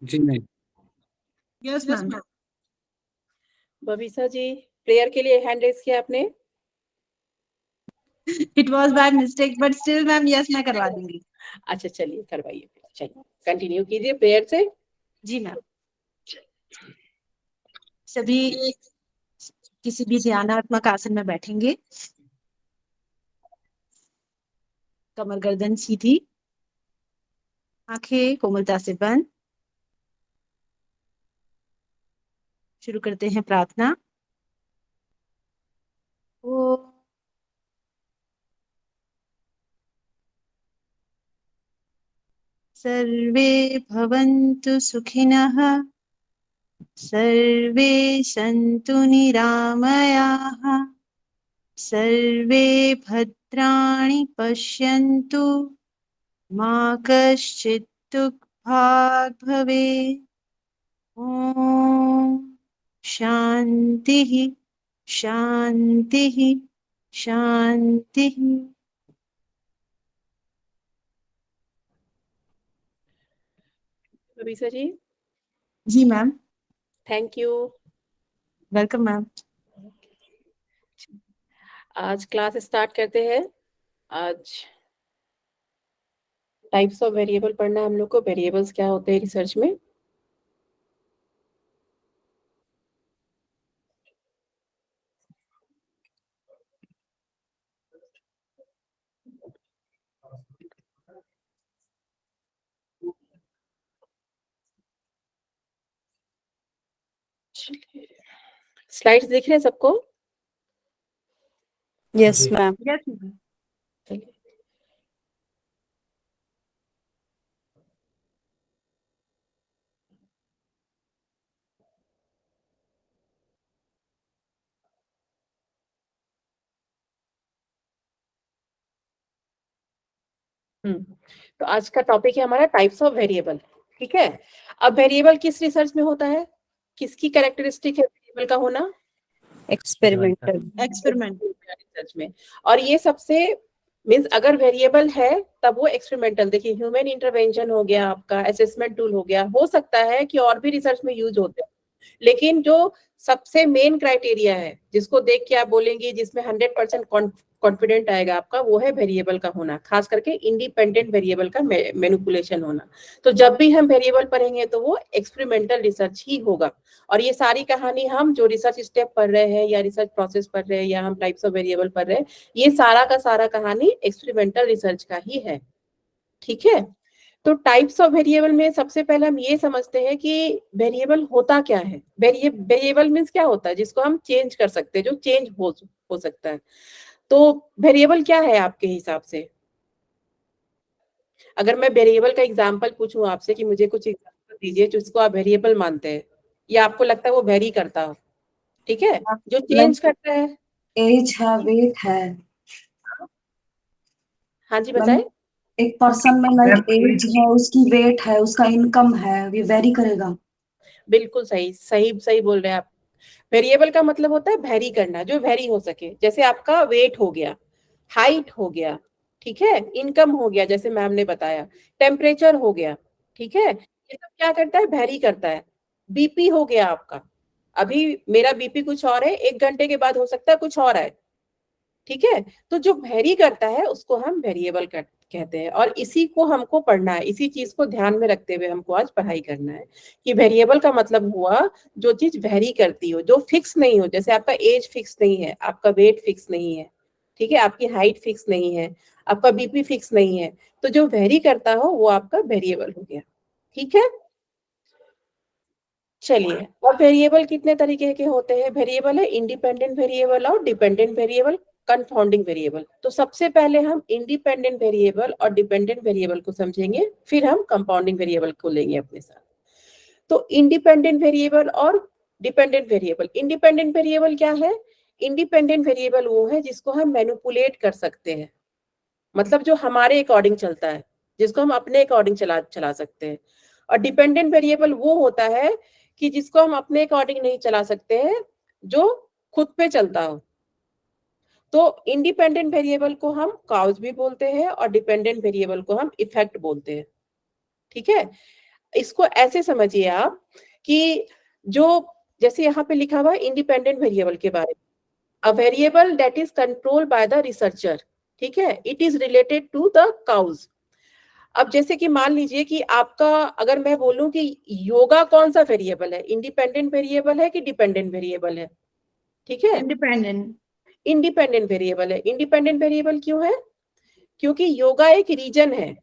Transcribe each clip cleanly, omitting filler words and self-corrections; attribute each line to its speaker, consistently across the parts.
Speaker 1: जी नहीं।
Speaker 2: Yes ma'am.
Speaker 3: Babisa ji, prayer के लिए हैंड रेज किया आपने?
Speaker 2: It was by mistake but still ma'am yes मैं करवा दूंगी।
Speaker 3: अच्छा चलिए करवाइए, चलिए कंटिन्यू कीजिए प्रेयर से।
Speaker 2: जी मैम। सभी किसी भी ध्यानात्मक आसन में बैठेंगे, कमर गर्दन सीधी, आंखें कोमलता से बंद। शुरू करते हैं प्रार्थना। ओ सर्वे भवन्तु सुखिनः, सर्वे सन्तु निरामयाः, सर्वे भद्राणि पश्यन्तु, मा कश्चित् दुःखभाग् भवेत्। ॐ शान्तिः शान्तिः शान्तिः।
Speaker 3: बबीसा जी।
Speaker 2: जी ma'am.
Speaker 3: Thank you.
Speaker 2: Welcome ma'am.
Speaker 3: आज क्लास स्टार्ट करते हैं। आज टाइप्स ऑफ वेरिएबल पढ़ना है हम लोग को। वेरिएबल्स क्या होते हैं रिसर्च में। स्लाइड्स दिख रहे हैं सबको?
Speaker 4: Yes ma'am.
Speaker 2: Yes ma'am.
Speaker 3: चलिए। तो आज का टॉपिक है हमारा टाइप्स ऑफ वेरिएबल। ठीक है। अब वेरिएबल किस रिसर्च में होता है, किसकी कैरेक्टरिस्टिक है वेरिएबल का होना?
Speaker 4: एक्सपेरिमेंटल।
Speaker 3: रिसर्च में। और ये सबसे मीन्स अगर वेरिएबल है तब वो एक्सपेरिमेंटल। देखिए ह्यूमन इंटरवेंशन हो गया, आपका असेसमेंट टूल हो गया, हो सकता है कि और भी रिसर्च में यूज होते हैं, लेकिन जो सबसे मेन क्राइटेरिया है जिसको देख के आप बोलेंगे जिसमें 100% कॉन्फिडेंट आएगा आपका, वो है वेरिएबल का होना, खास करके इंडिपेंडेंट वेरिएबल का मैनिपुलेशन होना। तो जब भी हम वेरिएबल पढ़ेंगे तो वो एक्सपेरिमेंटल रिसर्च ही होगा। और ये सारी कहानी हम जो रिसर्च स्टेप पढ़ रहे हैं या रिसर्च प्रोसेस पढ़ रहे हैं या हम टाइप्स ऑफ वेरिएबल पढ़ रहे हैं, ये सारा का सारा कहानी एक्सपेरिमेंटल रिसर्च का ही है। ठीक है। तो टाइप्स ऑफ वेरिएबल में सबसे पहले हम ये समझते हैं कि वेरिएबल होता क्या है। वेरिएबल मीन्स क्या होता है, जिसको हम चेंज कर सकते हैं, जो चेंज हो सकता है। तो वेरिएबल क्या है आपके हिसाब से? अगर मैं वेरिएबल का एग्जांपल पूछूं आपसे कि मुझे कुछ एग्जांपल दीजिए जिसको आप वेरिएबल मानते हैं या आपको लगता है वो वेरी करता हो। ठीक है, जो चेंज करता है।
Speaker 5: एज है, वेट है।
Speaker 3: हाँ जी बताए।
Speaker 5: एक पर्सन में लाइक एज है, उसकी वेट है, उसका इनकम है, ये वेरी करेगा।
Speaker 3: बिल्कुल सही सही सही बोल रहे हैं आप। वेरिएबल का मतलब होता है वेरी करना, जो वेरी हो सके। जैसे आपका वेट हो गया, हाइट हो गया, ठीक है, इनकम हो गया जैसे मैम ने बताया, टेम्परेचर हो गया। ठीक है, ये सब क्या करता है, वेरी करता है। बीपी हो गया आपका, अभी मेरा बीपी कुछ और है, 1 घंटे के बाद हो सकता है कुछ और है। ठीक है, तो जो वेरी करता है उसको हम वेरिएबल कहते हैं। और इसी को हमको पढ़ना है, इसी चीज को ध्यान में रखते हुए हमको आज पढ़ाई करना है कि वेरिएबल का मतलब हुआ जो चीज वेरी करती हो, जो फिक्स नहीं हो। जैसे आपका एज फिक्स नहीं है, आपका वेट फिक्स नहीं है, ठीक है, आपकी हाइट फिक्स नहीं है, आपका बीपी फिक्स नहीं है, तो जो वेरी करता हो वो आपका वेरिएबल हो गया। ठीक है, चलिए। अब वेरिएबल कितने तरीके के होते हैं? वेरिएबल है इंडिपेंडेंट वेरिएबल और डिपेंडेंट वेरिएबल, कंफाउंडिंग वेरिएबल। तो सबसे पहले हम इंडिपेंडेंट वेरिएबल और डिपेंडेंट वेरिएबल को समझेंगे, फिर हम कंपाउंडिंग वेरिएबल को लेंगे अपने साथ। तो इंडिपेंडेंट वेरिएबल और डिपेंडेंट वेरिएबल। इंडिपेंडेंट वेरिएबल क्या है? इंडिपेंडेंट वेरिएबल वो है जिसको हम मैनिपुलेट कर सकते हैं, मतलब जो हमारे अकॉर्डिंग चलता है, जिसको हम अपने अकॉर्डिंग चला सकते हैं। और डिपेंडेंट वेरिएबल वो होता है कि जिसको हम अपने अकॉर्डिंग नहीं चला सकते हैं, जो खुद पे चलता हो। तो इंडिपेंडेंट वेरिएबल को हम कॉज भी बोलते हैं और डिपेंडेंट वेरिएबल को हम इफेक्ट बोलते हैं। ठीक है, इसको ऐसे समझिए आप कि जो जैसे यहाँ पे लिखा हुआ है इंडिपेंडेंट वेरिएबल के बारे में, a variable that is controlled by the researcher, ठीक है, it is related to the cause. अब जैसे कि मान लीजिए कि आपका, अगर मैं बोलूं कि योगा कौन सा वेरिएबल है, इंडिपेंडेंट वेरिएबल है कि डिपेंडेंट वेरिएबल है, ठीक है,
Speaker 2: इंडिपेंडेंट।
Speaker 3: इंडिपेंडेंट वेरिएबल है। इंडिपेंडेंट वेरिएबल क्यों है? क्योंकि योगा एक रीजन है,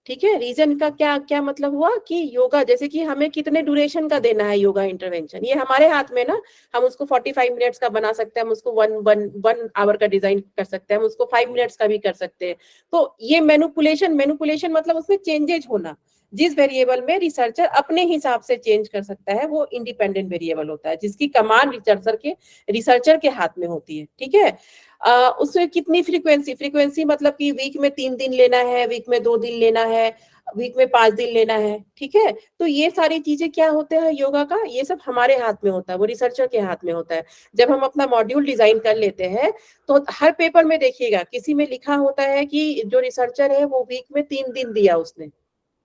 Speaker 3: ठीक है। रीजन का क्या क्या मतलब हुआ कि योगा, जैसे कि हमें कितने ड्यूरेशन का देना है योगा इंटरवेंशन, ये हमारे हाथ में ना। हम उसको 45 मिनट्स का बना सकते हैं, हम उसको वन आवर का डिजाइन कर सकते हैं, हम उसको 5 मिनट्स का भी कर सकते हैं। तो ये मैनिपुलेशन मतलब उसमें चेंजेज होना, जिस वेरिएबल में रिसर्चर अपने हिसाब से चेंज कर सकता है, वो इंडिपेंडेंट वेरिएबल होता है, जिसकी कमांड रिसर्चर के हाथ में होती है, ठीक है। उसमें कितनी फ्रीक्वेंसी मतलब कि वीक में 3 दिन लेना है, वीक में 2 दिन लेना है, वीक में 5 दिन लेना है, ठीक है। तो ये सारी चीजें क्या होते हैं योगा का, ये सब हमारे हाथ में होता है, वो रिसर्चर के हाथ में होता है। जब हम अपना मॉड्यूल डिजाइन कर लेते हैं तो हर पेपर में देखिएगा किसी में लिखा होता है कि जो रिसर्चर है वो वीक में 3 दिन दिया उसने,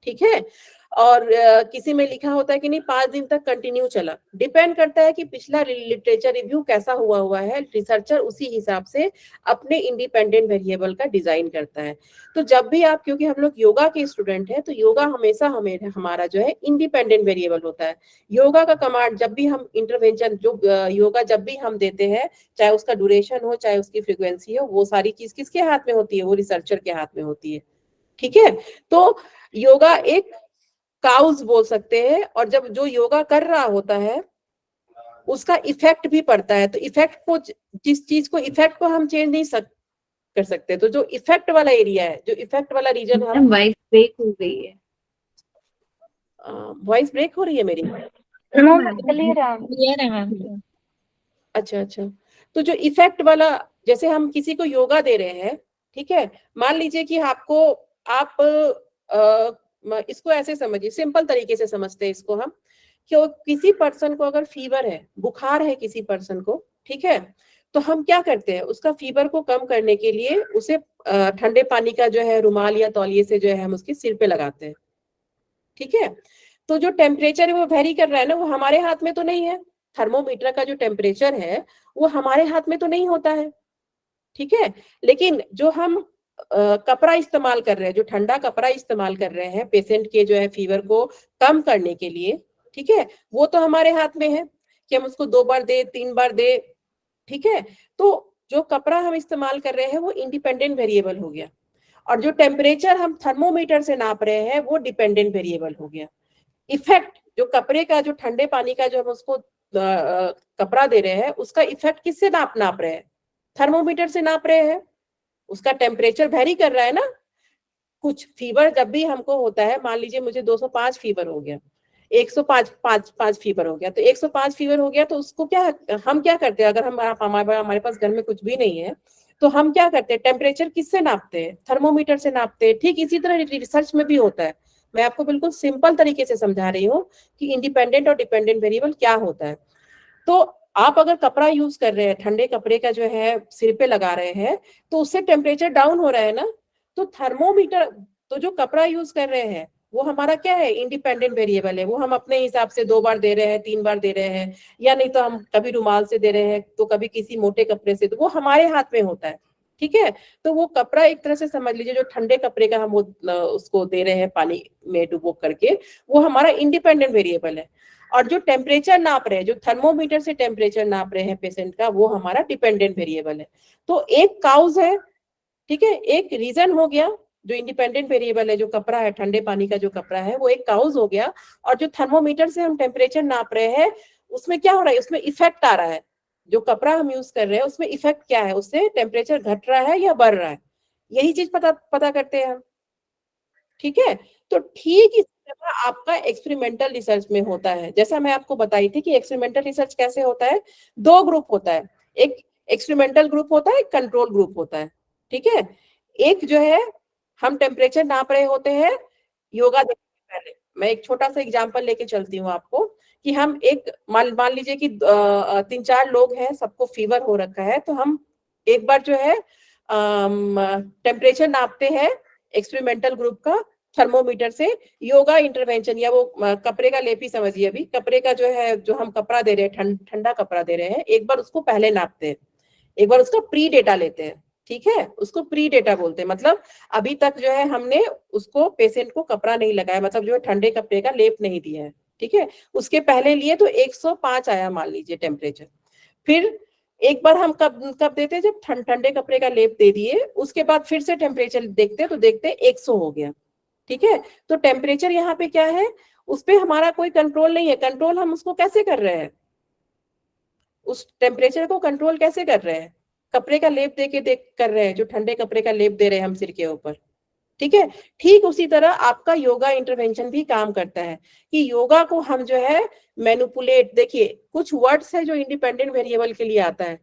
Speaker 3: ठीक है, और किसी में लिखा होता है कि नहीं 5 दिन तक कंटिन्यू चला। डिपेंड करता है कि पिछला लिटरेचर रिव्यू कैसा हुआ है, रिसर्चर उसी हिसाब से अपने इंडिपेंडेंट वेरिएबल का डिजाइन करता है। तो जब भी आप, क्योंकि हम लोग योगा के स्टूडेंट हैं, तो योगा हमेशा हमारा जो है इंडिपेंडेंट वेरिएबल होता है। योगा का कमांड जब भी हम इंटरवेंशन, जो योगा जब भी हम देते हैं, चाहे उसका ड्यूरेशन हो चाहे उसकी फ्रीक्वेंसी हो, वो सारी चीज किसके हाथ में होती है, वो रिसर्चर के हाथ में होती है, ठीक है। तो योगा एक काउज बोल सकते हैं, और जब जो योगा कर रहा होता है उसका इफेक्ट भी पड़ता है। तो इफेक्ट को, जिस चीज को इफेक्ट को हम चेंज नहीं कर सकते, तो जो इफेक्ट वाला एरिया है, जो इफेक्ट वाला रीजन, हम
Speaker 4: वॉइस ब्रेक हो गई है।
Speaker 3: वॉइस ब्रेक हो रही है मेरी?
Speaker 4: क्लियर है।
Speaker 2: क्लियर है मैम।
Speaker 3: अच्छा अच्छा। तो जो इफेक्ट वाला, जैसे हम किसी को योगा दे रहे हैं, ठीक है, मान लीजिए कि आपको, आप इसको ऐसे समझिए, सिंपल तरीके से समझते हैं इसको हम, कि किसी पर्सन को अगर फीवर है, बुखार है किसी पर्सन को, ठीक है, तो हम क्या करते हैं, उसका फीवर को कम करने के लिए उसे ठंडे पानी का जो है रुमाल या तौलिए से जो है हम उसके सिर पे लगाते हैं, ठीक है। तो जो टेम्परेचर है वो वेरी कर रहा है ना, वो हमारे हाथ में तो नहीं है। थर्मोमीटर का जो टेम्परेचर है वो हमारे हाथ में तो नहीं होता है, ठीक है। लेकिन जो हम कपड़ा इस्तेमाल कर रहे हैं, जो ठंडा कपड़ा इस्तेमाल कर रहे हैं पेशेंट के जो है फीवर को कम करने के लिए, ठीक है, वो तो हमारे हाथ में है कि हम उसको 2 बार दे, 3 बार दे, ठीक है। तो जो कपड़ा हम इस्तेमाल कर रहे हैं वो इंडिपेंडेंट वेरिएबल हो गया, और जो टेम्परेचर हम थर्मोमीटर से नाप रहे हैं वो डिपेंडेंट वेरिएबल हो गया। इफेक्ट, जो कपड़े का, जो ठंडे पानी का जो हम उसको कपड़ा दे रहे हैं, उसका इफेक्ट किससे नाप रहे हैं, थर्मोमीटर से नाप रहे हैं। उसका टेम्परेचर वेरी कर रहा है ना। कुछ फीवर जब भी हमको होता है, मान लीजिए मुझे 205 फीवर हो गया, 105 फीवर हो गया, तो 105 फीवर हो गया, तो उसको क्या, हम क्या करते हैं, अगर हम हमारे पास घर में कुछ भी नहीं है, तो हम क्या करते हैं, टेम्परेचर किससे नापते हैं, थर्मोमीटर से नापते हैं। ठीक इसी तरह रिसर्च में भी होता है। मैं आपको बिल्कुल सिंपल तरीके से समझा रही हूँ कि इंडिपेंडेंट और डिपेंडेंट वेरिएबल क्या होता है। तो आप अगर कपड़ा यूज कर रहे हैं, ठंडे कपड़े का जो है सिर पे लगा रहे हैं, तो उससे टेम्परेचर डाउन हो रहा है ना। तो थर्मोमीटर, तो जो कपड़ा यूज कर रहे हैं वो हमारा क्या है, इंडिपेंडेंट वेरिएबल है। वो हम अपने हिसाब से 2 बार दे रहे हैं, 3 बार दे रहे हैं, या नहीं तो हम कभी रुमाल से दे रहे हैं, तो कभी किसी मोटे कपड़े से, तो वो हमारे हाथ में होता है, ठीक है। तो वो कपड़ा एक तरह से समझ लीजिए, जो ठंडे कपड़े का हम उसको दे रहे हैं पानी में डुबो करके, वो हमारा इंडिपेंडेंट वेरिएबल है। और जो टेम्परेचर नाप रहे हैं, जो थर्मोमीटर से टेम्परेचर नाप रहे हैं पेशेंट का, वो हमारा डिपेंडेंट वेरिएबल है। तो एक काउज है, ठीक है, एक रीजन हो गया, जो इंडिपेंडेंट वेरिएबल है, जो कपड़ा है, ठंडे पानी का जो कपड़ा है, वो एक काउज हो गया। और जो थर्मोमीटर से हम टेम्परेचर नाप रहे हैं, उसमें क्या हो रहा है, उसमें इफेक्ट आ रहा है। जो कपड़ा हम यूज कर रहे हैं उसमें इफेक्ट क्या है, उससे टेम्परेचर घट रहा है या बढ़ रहा है, यही चीज पता करते हैं हम, ठीक है। तो ठीक इसी तरह आपका एक्सपेरिमेंटल रिसर्च में होता है। जैसा मैं आपको बताई थी कि एक्सपेरिमेंटल रिसर्च कैसे होता है, 2 ग्रुप होता है, एक एक्सपेरिमेंटल ग्रुप होता है, एक कंट्रोल ग्रुप होता है, ठीक है। एक जो है, हम टेम्परेचर नाप रहे होते हैं योगा देखने से पहले। मैं एक छोटा सा एग्जांपल लेके चलती हूँ आपको, कि हम एक मान लीजिए कि 3-4 लोग हैं, सबको फीवर हो रखा है, तो हम एक बार जो है टेम्परेचर नापते हैं एक्सपेरिमेंटल ग्रुप का, थर्मोमीटर से योगा इंटरवेंशन या वो कपड़े का लेप ही समझिए, अभी कपड़े का जो है, जो हम कपड़ा दे रहे हैं, ठंडा कपड़ा दे रहे हैं, एक बार उसको पहले नापते हैं, एक बार उसका प्री डेटा लेते हैं, ठीक है, उसको प्री डेटा बोलते हैं। मतलब अभी तक जो है हमने उसको पेशेंट को कपड़ा नहीं लगाया, मतलब जो है ठंडे कपड़े का लेप नहीं दिया है, ठीक है, उसके पहले लिए तो 105 आया मान लीजिए टेम्परेचर। फिर एक बार हम कब देते हैं, जब ठंडे कपड़े का लेप दे दिए, उसके बाद फिर से टेम्परेचर देखते तो देखते 100 हो गया, ठीक है। तो टेम्परेचर यहाँ पे क्या है, उस पे हमारा कोई कंट्रोल नहीं है। कंट्रोल हम उसको कैसे कर रहे हैं, उस टेम्परेचर को कंट्रोल कैसे कर रहे हैं, कपड़े का लेप देख कर रहे हैं, जो ठंडे कपड़े का लेप दे रहे हैं हम सिर के ऊपर, ठीक है। ठीक उसी तरह आपका योगा इंटरवेंशन भी काम करता है कि योगा को हम जो है मैनिपुलेट, देखिए कुछ वर्ड्स है जो इंडिपेंडेंट वेरिएबल के लिए आता है।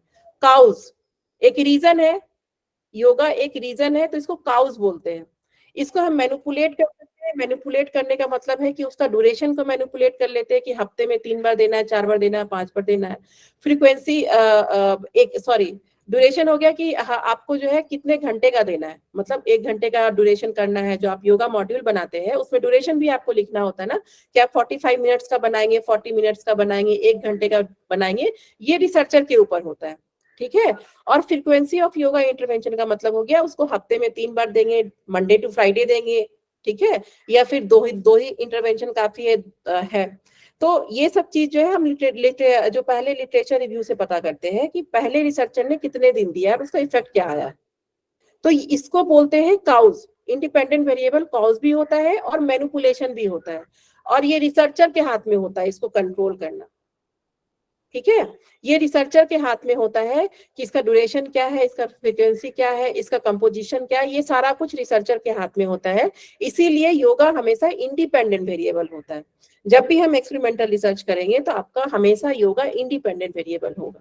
Speaker 3: काउज एक रीजन है, योगा एक रीजन है, तो इसको काउज बोलते हैं। इसको हम मैनिपुलेट कर सकते हैं। मैनिपुलेट करने का मतलब है कि उसका ड्यूरेशन को मैनिपुलेट कर लेते हैं कि हफ्ते में 3 बार देना है, 4 बार देना है, 5 बार देना है। फ्रीक्वेंसी ड्यूरेशन हो गया कि आपको जो है कितने घंटे का देना है, मतलब 1 घंटे का ड्यूरेशन करना है। जो आप योगा मॉड्यूल बनाते हैं उसमें ड्यूरेशन भी आपको लिखना होता है ना, कि आप 45 मिनट्स का बनाएंगे, 40 मिनट्स का बनाएंगे, 1 घंटे का बनाएंगे, ये रिसर्चर के ऊपर होता है, ठीक है। और फ्रीक्वेंसी ऑफ योगा इंटरवेंशन का मतलब हो गया उसको हफ्ते में 3 बार देंगे, मंडे टू फ्राइडे देंगे, ठीक है, या फिर दो ही इंटरवेंशन काफी है। तो ये सब चीज जो है हम जो पहले लिटरेचर रिव्यू से पता करते हैं कि पहले रिसर्चर ने कितने दिन दिया है और उसका इफेक्ट क्या आया है। तो इसको बोलते हैं काउज। इंडिपेंडेंट वेरिएबल काउज भी होता है और मैनिपुलेशन भी होता है, और ये रिसर्चर के हाथ में होता है इसको कंट्रोल करना, ठीक है। ये रिसर्चर के हाथ में होता है कि इसका ड्यूरेशन क्या है, इसका फ्रीक्वेंसी क्या है, इसका कंपोजिशन क्या है, ये सारा कुछ रिसर्चर के हाथ में होता है। इसीलिए योगा हमेशा इंडिपेंडेंट वेरिएबल होता है। जब भी हम एक्सपेरिमेंटल रिसर्च करेंगे तो आपका हमेशा योगा इंडिपेंडेंट वेरिएबल होगा,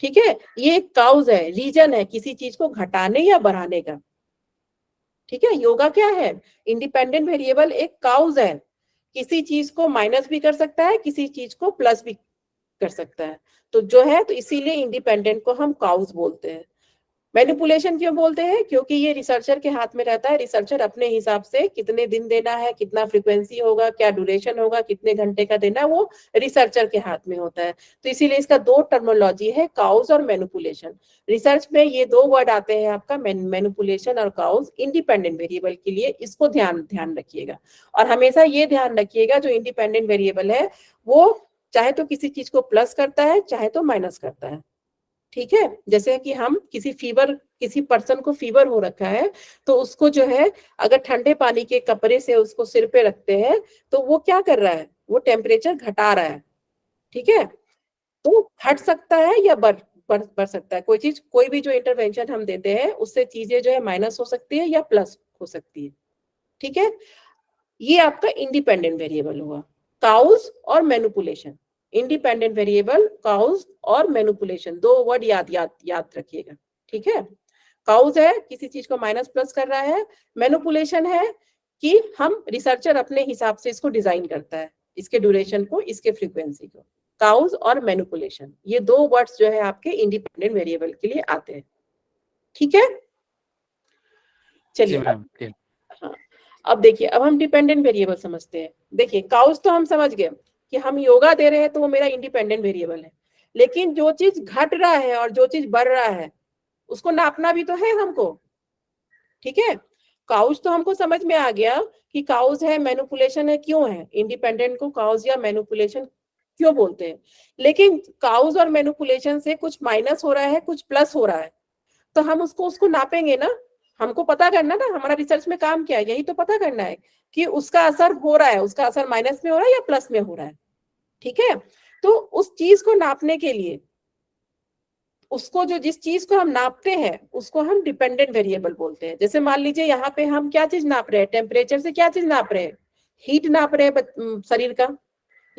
Speaker 3: ठीक है। ये एक काउज है, रीजन है किसी चीज को घटाने या बढ़ाने का, ठीक है। योगा क्या है, इंडिपेंडेंट वेरिएबल एक काउज है, किसी चीज को माइनस भी कर सकता है, किसी चीज को प्लस भी कर सकता है। तो जो है, तो इसीलिए इंडिपेंडेंट को हम काउज बोलते हैं। मैनिपुलेशन क्यों बोलते हैं, क्योंकि ये रिसर्चर के हाथ में रहता है। रिसर्चर अपने हिसाब से कितने दिन देना है, कितना फ्रीक्वेंसी होगा, क्या ड्यूरेशन होगा, कितने घंटे का देना है, वो रिसर्चर के हाथ में होता है। तो इसीलिए इसका 2 टर्मिनोलॉजी है, काउज और मैनिपुलेशन। रिसर्च में ये 2 वर्ड आते हैं आपका, मैनिपुलेशन और काउज, इंडिपेंडेंट वेरिएबल के लिए। इसको ध्यान रखिएगा, और हमेशा ये ध्यान रखिएगा जो इंडिपेंडेंट वेरिएबल है वो चाहे तो किसी चीज को प्लस करता है, चाहे तो माइनस करता है, ठीक है। जैसे कि हम किसी पर्सन को फीवर हो रखा है, तो उसको जो है अगर ठंडे पानी के कपड़े से उसको सिर पे रखते हैं तो वो क्या कर रहा है, वो टेम्परेचर घटा रहा है, ठीक है। तो घट सकता है या बढ़ सकता है कोई चीज, कोई भी जो इंटरवेंशन हम देते हैं उससे चीजें जो है माइनस हो सकती है या प्लस हो सकती है, ठीक है। ये आपका इंडिपेंडेंट वेरिएबल हुआ, काउज और मैनिपुलेशन। इंडिपेंडेंट वेरिएबल, काउज और मैनिपुलेशन, 2 वर्ड याद रखिएगा, ठीक है। काउज है किसी चीज को माइनस प्लस कर रहा है, मैनिपुलेशन है कि हम रिसर्चर अपने हिसाब से इसको डिजाइन करता है, इसके ड्यूरेशन को, इसके फ्रीक्वेंसी को। काउज और मैनिपुलेशन, ये 2 वर्ड्स जो है आपके इंडिपेंडेंट वेरिएबल के लिए आते हैं, ठीक है। चलिए हाँ, अब देखिए, अब हम डिपेंडेंट वेरिएबल समझते हैं। देखिए, काउज तो हम समझ गए कि हम योगा दे रहे हैं तो वो मेरा इंडिपेंडेंट वेरिएबल है, लेकिन जो चीज घट रहा है और जो चीज बढ़ रहा है उसको नापना भी तो है हमको, ठीक है। काउज तो हमको समझ में आ गया कि काउज है, मैनिपुलेशन है, क्यों है इंडिपेंडेंट को काउज या मैनिपुलेशन क्यों बोलते हैं। लेकिन काउज और मैनिपुलेशन से कुछ माइनस हो रहा है, कुछ प्लस हो रहा है, तो हम उसको नापेंगे ना। हमको पता करना ना, हमारा रिसर्च में काम क्या है, यही तो पता करना है कि उसका असर हो रहा है, उसका असर माइनस में हो रहा है या प्लस में हो रहा है, ठीक है। तो उस चीज को नापने के लिए, उसको जिस चीज को हम नापते हैं उसको हम डिपेंडेंट वेरिएबल बोलते हैं। जैसे मान लीजिए यहाँ पे हम क्या चीज नाप रहे हैं, टेम्परेचर से क्या चीज नाप रहे हैं, हीट नाप रहे हैं शरीर का,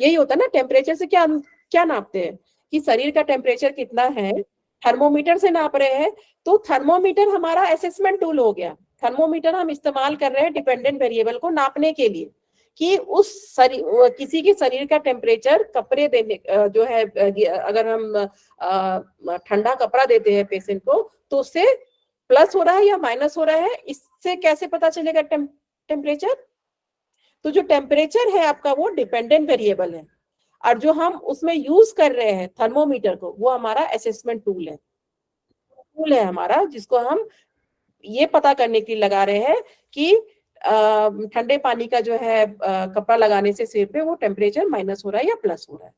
Speaker 3: यही होता है ना। टेम्परेचर से क्या क्या नापते हैं कि शरीर का टेम्परेचर कितना है, थर्मोमीटर से नाप रहे हैं। तो थर्मोमीटर हमारा असेसमेंट टूल हो गया। थर्मोमीटर हम इस्तेमाल कर रहे हैं डिपेंडेंट वेरिएबल को नापने के लिए कि किसी के शरीर का टेम्परेचर, कपड़े देने जो है, अगर हम ठंडा कपड़ा देते हैं पेशेंट को तो उससे प्लस हो रहा है या माइनस हो रहा है, इससे कैसे पता चलेगा टेम्परेचर? तो जो टेम्परेचर है आपका वो डिपेंडेंट वेरिएबल है, और जो हम उसमें यूज कर रहे हैं थर्मोमीटर को, वो हमारा असेसमेंट टूल है हमारा, जिसको हम ये पता करने के लिए लगा रहे हैं कि ठंडे पानी का जो है कपड़ा लगाने से सिर पे वो टेम्परेचर माइनस हो रहा है या प्लस हो रहा है।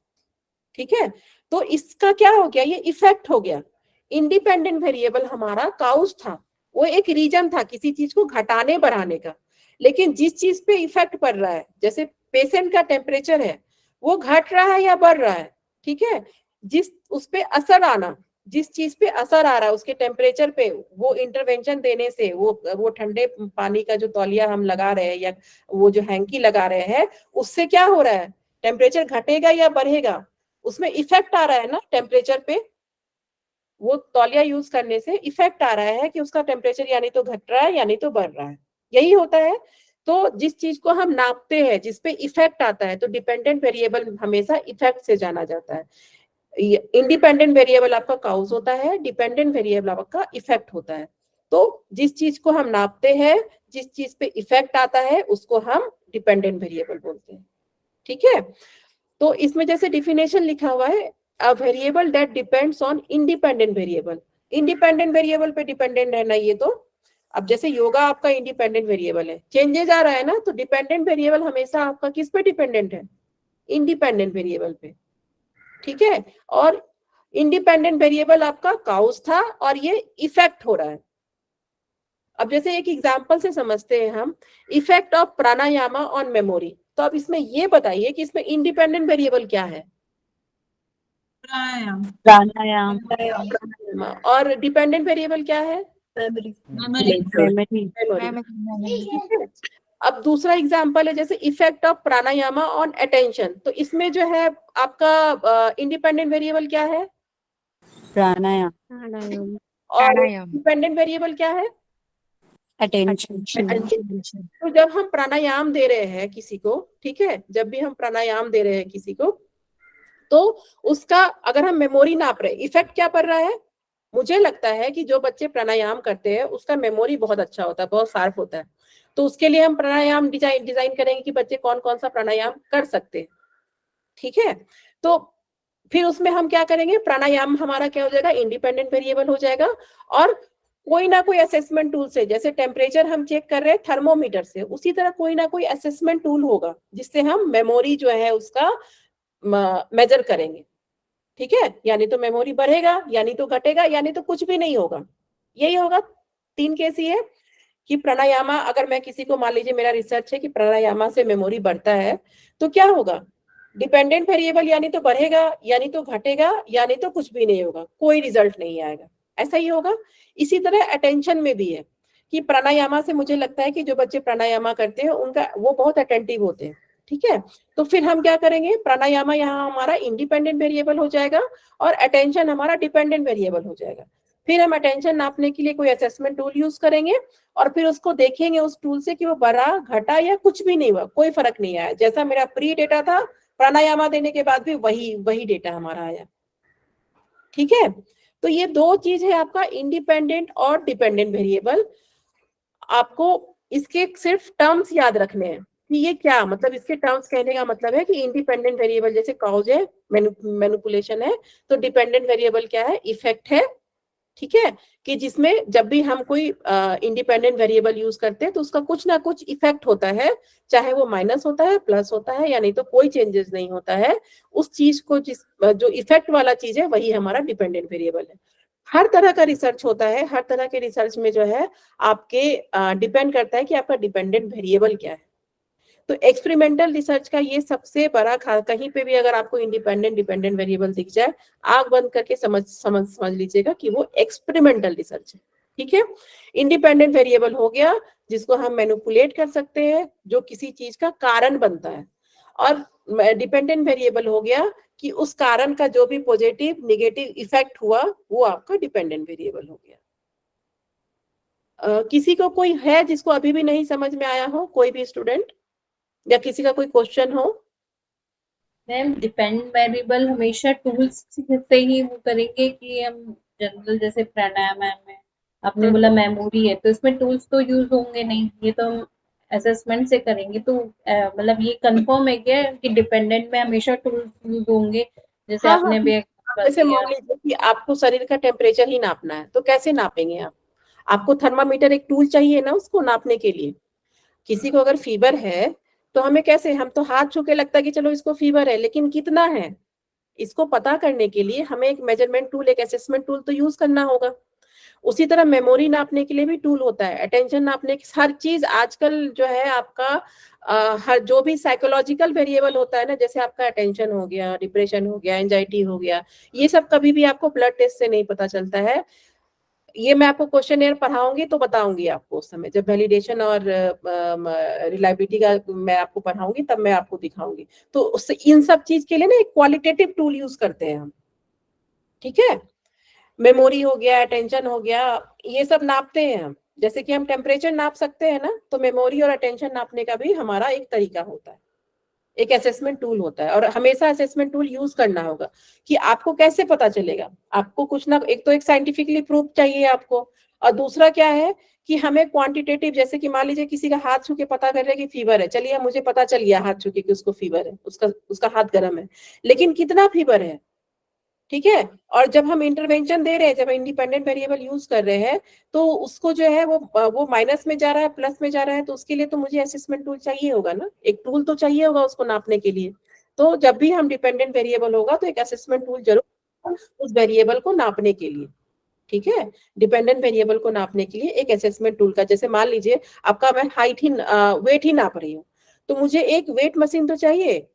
Speaker 3: ठीक है, तो इसका क्या हो गया, ये इफेक्ट हो गया। इंडिपेंडेंट वेरिएबल हमारा काउज था, वो एक रीजन था किसी चीज को घटाने बढ़ाने का, लेकिन जिस चीज पे इफेक्ट पड़ रहा है, जैसे पेशेंट का टेम्परेचर है वो घट रहा है या बढ़ रहा है, ठीक है, जिस उस पे असर आना, जिस चीज पे असर आ रहा है उसके टेम्परेचर पे, वो इंटरवेंशन देने से, वो ठंडे पानी का जो तौलिया हम लगा रहे हैं या वो जो हैंकी लगा रहे हैं, उससे क्या हो रहा है, टेम्परेचर घटेगा या बढ़ेगा, उसमें इफेक्ट आ रहा है ना टेम्परेचर पे। वो तौलिया यूज करने से इफेक्ट आ रहा है कि उसका टेम्परेचर यानी तो घट रहा है यानी तो बढ़ रहा है, यही होता है। तो जिस चीज को हम नापते हैं, जिसपे इफेक्ट आता है, तो डिपेंडेंट वेरिएबल हमेशा इफेक्ट से जाना जाता है। इंडिपेंडेंट वेरिएबल आपका काउज होता है, डिपेंडेंट वेरिएबल आपका इफेक्ट होता है। तो जिस चीज को हम नापते हैं, जिस चीज पे इफेक्ट आता है, उसको हम डिपेंडेंट वेरिएबल बोलते हैं। ठीक है, तो इसमें जैसे डिफिनेशन लिखा हुआ है, अ variable that depends on independent variable. Independent variable पे डिपेंडेंट रहना, ये तो अब जैसे योगा आपका इंडिपेंडेंट वेरिएबल है, चेंजेस आ रहा है ना, तो डिपेंडेंट वेरिएबल हमेशा आपका किस पे डिपेंडेंट है, इंडिपेंडेंट वेरिएबल पे। ठीक है, और इंडिपेंडेंट वेरिएबल आपका काउज था और ये इफेक्ट हो रहा है। अब जैसे एक एग्जांपल से समझते हैं हम, effect of pranayama on memory. तो अब इसमें ये बताइए कि इसमें इंडिपेंडेंट वेरिएबल क्या है,
Speaker 2: प्राणायाम,
Speaker 3: प्राणायाम, और डिपेंडेंट वेरिएबल क्या है,
Speaker 2: मेमोरी,
Speaker 3: मेमोरी। अब दूसरा एग्जांपल है जैसे effect of pranayama on attention. तो इसमें जो है आपका इंडिपेंडेंट वेरिएबल क्या है,
Speaker 4: प्राणायाम,
Speaker 3: और डिपेंडेंट वेरिएबल क्या है,
Speaker 4: अटेंशन।
Speaker 3: तो जब हम प्राणायाम दे रहे हैं किसी को, ठीक है, जब भी हम प्राणायाम दे रहे हैं किसी को, तो उसका अगर हम मेमोरी नाप रहे, इफेक्ट क्या पड़ रहा है, मुझे लगता है कि जो बच्चे प्राणायाम करते हैं उसका मेमोरी बहुत अच्छा होता है, बहुत शार्प होता है। तो उसके लिए हम प्राणायाम डिजाइन करेंगे कि बच्चे कौन कौन सा प्राणायाम कर सकते हैं। ठीक है, तो फिर उसमें हम क्या करेंगे, प्राणायाम हमारा क्या हो जाएगा, इंडिपेंडेंट वेरिएबल हो जाएगा। और कोई ना कोई असेसमेंट टूल से, जैसे टेम्परेचर हम चेक कर रहे हैं थर्मोमीटर से, उसी तरह कोई ना कोई असेसमेंट टूल होगा जिससे हम मेमोरी जो है उसका मेजर करेंगे। ठीक है, यानी तो मेमोरी बढ़ेगा, यानी तो घटेगा, यानी तो कुछ भी नहीं होगा, यही होगा। 3 केस ही है कि प्राणायामा, अगर मैं किसी को, मान लीजिए मेरा रिसर्च है कि प्राणायामा से मेमोरी बढ़ता है, तो क्या होगा, डिपेंडेंट वेरिएबल यानी तो बढ़ेगा, यानी तो घटेगा, यानी तो कुछ भी नहीं होगा, कोई रिजल्ट नहीं आएगा, ऐसा ही होगा। इसी तरह अटेंशन में भी है कि प्राणायामा से मुझे लगता है कि जो बच्चे प्राणायामा करते हैं उनका वो बहुत अटेंटिव होते हैं। ठीक है, तो फिर हम क्या करेंगे, प्राणायामा यहाँ हमारा इंडिपेंडेंट वेरिएबल हो जाएगा और अटेंशन हमारा डिपेंडेंट वेरिएबल हो जाएगा। फिर हम अटेंशन नापने के लिए कोई असेसमेंट टूल यूज करेंगे और फिर उसको देखेंगे उस टूल से कि वो बढ़ा, घटा या कुछ भी नहीं हुआ, कोई फर्क नहीं आया। जैसा मेरा प्री डेटा था, प्राणायामा देने के बाद भी वही डेटा हमारा आया। ठीक है, तो ये 2 चीज है आपका, इंडिपेंडेंट और डिपेंडेंट वेरिएबल। आपको इसके सिर्फ टर्म्स याद रखने हैं कि ये क्या मतलब, इसके टर्म्स कहने का मतलब है कि इंडिपेंडेंट वेरिएबल जैसे काउज है, मैनिपुलेशन है, तो डिपेंडेंट वेरिएबल क्या है, इफेक्ट है। ठीक है, कि जिसमें जब भी हम कोई इंडिपेंडेंट वेरिएबल यूज करते हैं तो उसका कुछ ना कुछ इफेक्ट होता है, चाहे वो माइनस होता है, प्लस होता है, या नहीं तो कोई चेंजेस नहीं होता है। उस चीज को जो इफेक्ट वाला चीज है वही हमारा डिपेंडेंट वेरिएबल है। हर तरह का रिसर्च होता है, हर तरह के रिसर्च में जो है आपके डिपेंड करता है कि आपका डिपेंडेंट वेरिएबल क्या है। तो एक्सपेरिमेंटल रिसर्च का ये सबसे बड़ा, कहीं पे भी अगर आपको इंडिपेंडेंट डिपेंडेंट वेरिएबल दिख जाए, आंख बंद करके समझ लीजिएगा कि वो एक्सपेरिमेंटल रिसर्च है। ठीक है, इंडिपेंडेंट वेरिएबल हो गया जिसको हम मैनिपुलेट कर सकते हैं, जो किसी चीज का कारण बनता है, और डिपेंडेंट वेरिएबल हो गया कि उस कारण का जो भी पॉजिटिव नेगेटिव इफेक्ट हुआ वो आपका डिपेंडेंट वेरिएबल हो गया। किसी को कोई है जिसको अभी भी नहीं समझ में आया हो, कोई भी स्टूडेंट, या किसी का कोई क्वेश्चन हो?
Speaker 4: मैम डिपेंड वेरिएबल हमेशा टूल्स से ही वो करेंगे कि हम जनरल जैसे प्राणायाम में आपने बोला मेमोरी है तो इसमें टूल्स तो यूज होंगे नहीं, ये तो हम असेसमेंट से करेंगे तो मतलब ये कंफर्म है क्या कि डिपेंडेंट में हमेशा टूल्स यूज होंगे, जैसे
Speaker 3: हाँ
Speaker 4: आपने
Speaker 3: हाँ,
Speaker 4: भी एग्जांपल
Speaker 3: जैसे
Speaker 4: दिया।
Speaker 3: मान लीजिए कि आपको शरीर का टेम्परेचर ही नापना है, तो कैसे नापेंगे आप? आपको थर्मामीटर एक टूल चाहिए ना उसको नापने के लिए। किसी को अगर फीवर है तो हमें कैसे, हम तो हाथ छू के लगता है कि चलो इसको फीवर है, लेकिन कितना है इसको पता करने के लिए हमें एक मेजरमेंट टूल, एक असेसमेंट टूल तो यूज करना होगा। उसी तरह मेमोरी नापने के लिए भी टूल होता है, अटेंशन नापने की, हर चीज आजकल जो है आपका हर जो भी साइकोलॉजिकल वेरिएबल होता है ना, जैसे आपका अटेंशन हो गया, डिप्रेशन हो गया, एंजाइटी हो गया, ये सब कभी भी आपको ब्लड टेस्ट से नहीं पता चलता है। ये मैं आपको क्वेश्चनएयर पढ़ाऊंगी तो बताऊंगी आपको, उस समय जब वैलिडेशन और रिलायबिलिटी का मैं आपको पढ़ाऊंगी तब मैं आपको दिखाऊंगी। तो उससे इन सब चीज के लिए ना एक क्वालिटेटिव टूल यूज करते हैं हम, ठीक है। मेमोरी हो गया, अटेंशन हो गया, ये सब नापते हैं हम। जैसे कि हम टेम्परेचर नाप सकते हैं ना, तो मेमोरी और अटेंशन नापने का भी हमारा एक तरीका होता है, एक असेसमेंट टूल होता है। और हमेशा असेसमेंट टूल यूज करना होगा। कि आपको कैसे पता चलेगा, आपको कुछ ना, एक तो एक साइंटिफिकली प्रूफ चाहिए आपको, और दूसरा क्या है कि हमें क्वांटिटेटिव, जैसे कि मान लीजिए किसी का हाथ छू के पता कर रहे कि फीवर है, चलिए मुझे पता चल गया हाथ छू के कि उसको फीवर है, उसका हाथ गर्म है, लेकिन कितना फीवर है, ठीक है। और जब हम इंटरवेंशन दे रहे हैं, जब इंडिपेंडेंट वेरिएबल यूज कर रहे हैं, तो उसको जो है वो माइनस में जा रहा है, प्लस में जा रहा है, तो उसके लिए तो मुझे असेसमेंट टूल चाहिए होगा ना, एक टूल तो चाहिए होगा उसको नापने के लिए। तो जब भी हम डिपेंडेंट वेरिएबल होगा तो एक असेसमेंट टूल जरूर उस वेरिएबल को नापने के लिए, ठीक है। डिपेंडेंट वेरिएबल को नापने के लिए एक असेसमेंट टूल का, जैसे मान लीजिए आपका मैं हाइट ही वेट ही नाप रही हूँ, तो मुझे एक वेट मशीन तो चाहिए,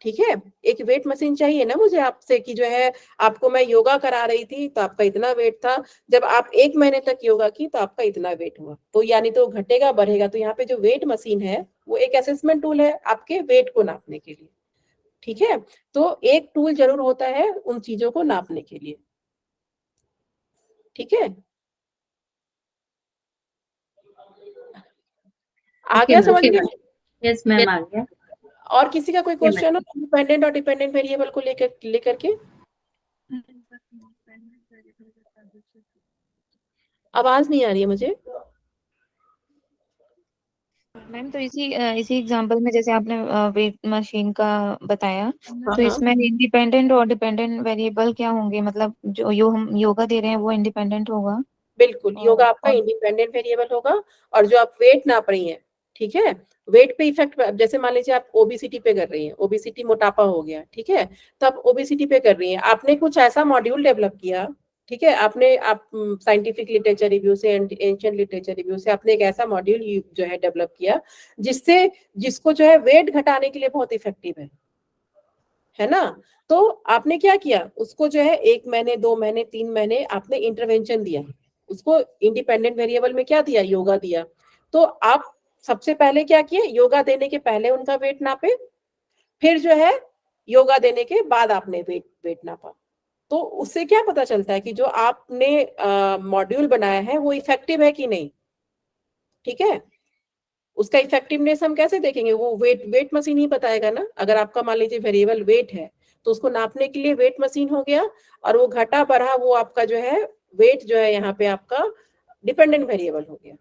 Speaker 3: ठीक है। एक वेट मशीन चाहिए ना मुझे आपसे, कि जो है आपको मैं योगा करा रही थी तो आपका इतना वेट था, जब आप 1 महीने तक योगा की तो आपका इतना वेट हुआ, तो यानी तो घटेगा बढ़ेगा। तो यहाँ पे जो वेट मशीन है वो एक असेसमेंट टूल है आपके वेट को नापने के लिए, ठीक है। तो एक टूल जरूर होता है उन चीजों को नापने के लिए, ठीक है। आ
Speaker 4: ओके
Speaker 3: गया
Speaker 4: मैम,
Speaker 3: समझ में?
Speaker 4: यस मैम आ गया।
Speaker 3: और किसी का कोई क्वेश्चन हो इंडिपेंडेंट और डिपेंडेंट वेरिएबल को लेकर के? आवाज नहीं आ रही है मुझे।
Speaker 1: मैम तो इसी एग्जांपल में जैसे आपने वेट मशीन का बताया,
Speaker 3: हाँ
Speaker 1: तो
Speaker 3: हाँ,
Speaker 1: इसमें इंडिपेंडेंट और डिपेंडेंट वेरिएबल क्या होंगे? मतलब जो हम योगा दे रहे हैं वो इंडिपेंडेंट होगा
Speaker 3: बिल्कुल योगा आपका
Speaker 1: और
Speaker 3: इंडिपेंडेंट वेरिएबल होगा। और जो आप वेट नाप रही हैं, ठीक है, वेट पे इफेक्ट, जैसे मान लीजिए आप ओबेसिटी पे कर रही हैं, ओबेसिटी मोटापा हो गया, ठीक है, तो आप ओबेसिटी पे कर रही हैं, आपने कुछ ऐसा मॉड्यूल डेवलप किया, ठीक है, आप साइंटिफिक लिटरेचर रिव्यू से, एंशिएंट लिटरेचर रिव्यू से आपने एक ऐसा मॉड्यूल जो है डेवलप किया जिसको जो है वेट घटाने के लिए बहुत इफेक्टिव है ना। तो आपने क्या किया, उसको जो है 1 महीने, 2 महीने, 3 महीने आपने इंटरवेंशन दिया, उसको इंडिपेंडेंट वेरिएबल में क्या दिया, योगा दिया। तो आप सबसे पहले क्या किए, योगा देने के पहले उनका वेट नापे, फिर जो है योगा देने के बाद आपने वेट नापा। तो उससे क्या पता चलता है कि जो आपने मॉड्यूल बनाया है वो इफेक्टिव है कि नहीं, ठीक है। उसका इफेक्टिवनेस हम कैसे देखेंगे, वो वेट मशीन ही बताएगा ना। अगर आपका मान लीजिए वेरिएबल वेट है तो उसको नापने के लिए वेट मशीन हो गया, और वो घटा बढ़ा वो आपका जो है वेट जो है यहाँ पे आपका डिपेंडेंट वेरिएबल हो गया।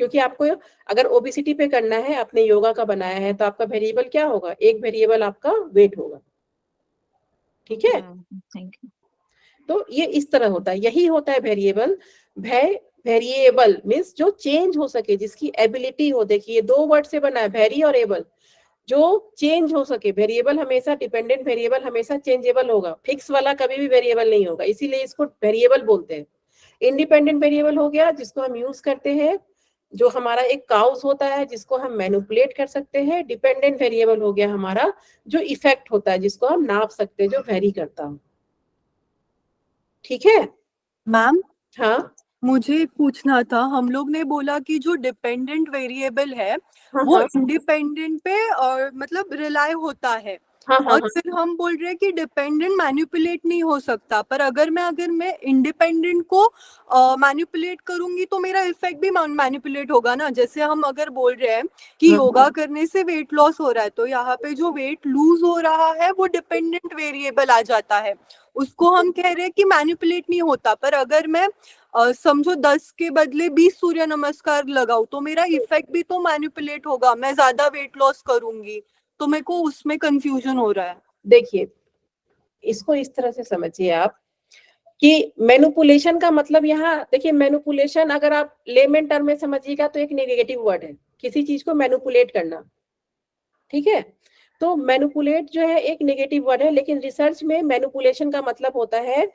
Speaker 3: क्योंकि आपको अगर ओबेसिटी पे करना है, आपने योगा का बनाया है, तो आपका वेरिएबल क्या होगा, एक वेरिएबल आपका वेट होगा, ठीक है।
Speaker 1: Thank you.
Speaker 3: तो ये इस तरह होता है, यही होता है वेरिएबल। वेरिएबल मीन्स जो चेंज हो सके, जिसकी एबिलिटी हो। देखिए 2 वर्ड से बना है, वेरी और एबल, जो चेंज हो सके। वेरिएबल हमेशा, डिपेंडेंट वेरिएबल हमेशा चेंजेबल होगा, फिक्स वाला कभी भी वेरिएबल नहीं होगा, इसीलिए इसको वेरिएबल बोलते हैं। इंडिपेंडेंट वेरिएबल हो गया जिसको हम यूज करते हैं, जो हमारा एक काउस होता है जिसको हम मैनिपुलेट कर सकते हैं। डिपेंडेंट वेरिएबल हो गया हमारा जो इफेक्ट होता है, जिसको हम नाप सकते हैं, जो वेरी करता हो, ठीक है।
Speaker 6: मैम
Speaker 3: हाँ
Speaker 6: मुझे पूछना था, हम लोग ने बोला कि जो डिपेंडेंट वेरिएबल है
Speaker 3: हाँ
Speaker 6: वो
Speaker 3: हाँ
Speaker 6: इंडिपेंडेंट पे और मतलब रिलाई होता है,
Speaker 3: हाँ हाँ
Speaker 6: और
Speaker 3: हाँ,
Speaker 6: फिर हम बोल रहे हैं कि डिपेंडेंट मैनिपुलेट नहीं हो सकता। पर अगर मैं इंडिपेंडेंट को मैनिपुलेट करूंगी तो मेरा इफेक्ट भी मैनिपुलेट होगा ना। जैसे हम अगर बोल रहे हैं कि
Speaker 3: हाँ,
Speaker 6: योगा करने से वेट लॉस हो रहा है, तो यहाँ पे जो वेट लूज हो रहा है वो डिपेंडेंट वेरिएबल आ जाता है, उसको हम कह रहे हैं कि मैनिपुलेट नहीं होता। पर अगर मैं समझो 10 के बदले 20 सूर्य नमस्कार लगाऊं तो मेरा इफेक्ट भी तो मैनिपुलेट होगा, मैं ज्यादा वेट लॉस करूंगी, तो मेरे को उसमें कंफ्यूजन हो रहा है।
Speaker 3: देखिए, इसको इस तरह से समझिए आप कि मैनिपुलेशन का मतलब यहाँ देखिए, मैनिपुलेशन अगर आप लेमन टर्म में समझिएगा तो एक नेगेटिव वर्ड है, किसी चीज को मैनिपुलेट करना, ठीक है। तो मैनिपुलेट जो है एक नेगेटिव वर्ड है, लेकिन रिसर्च में मैनिपुलेशन का मतलब होता है,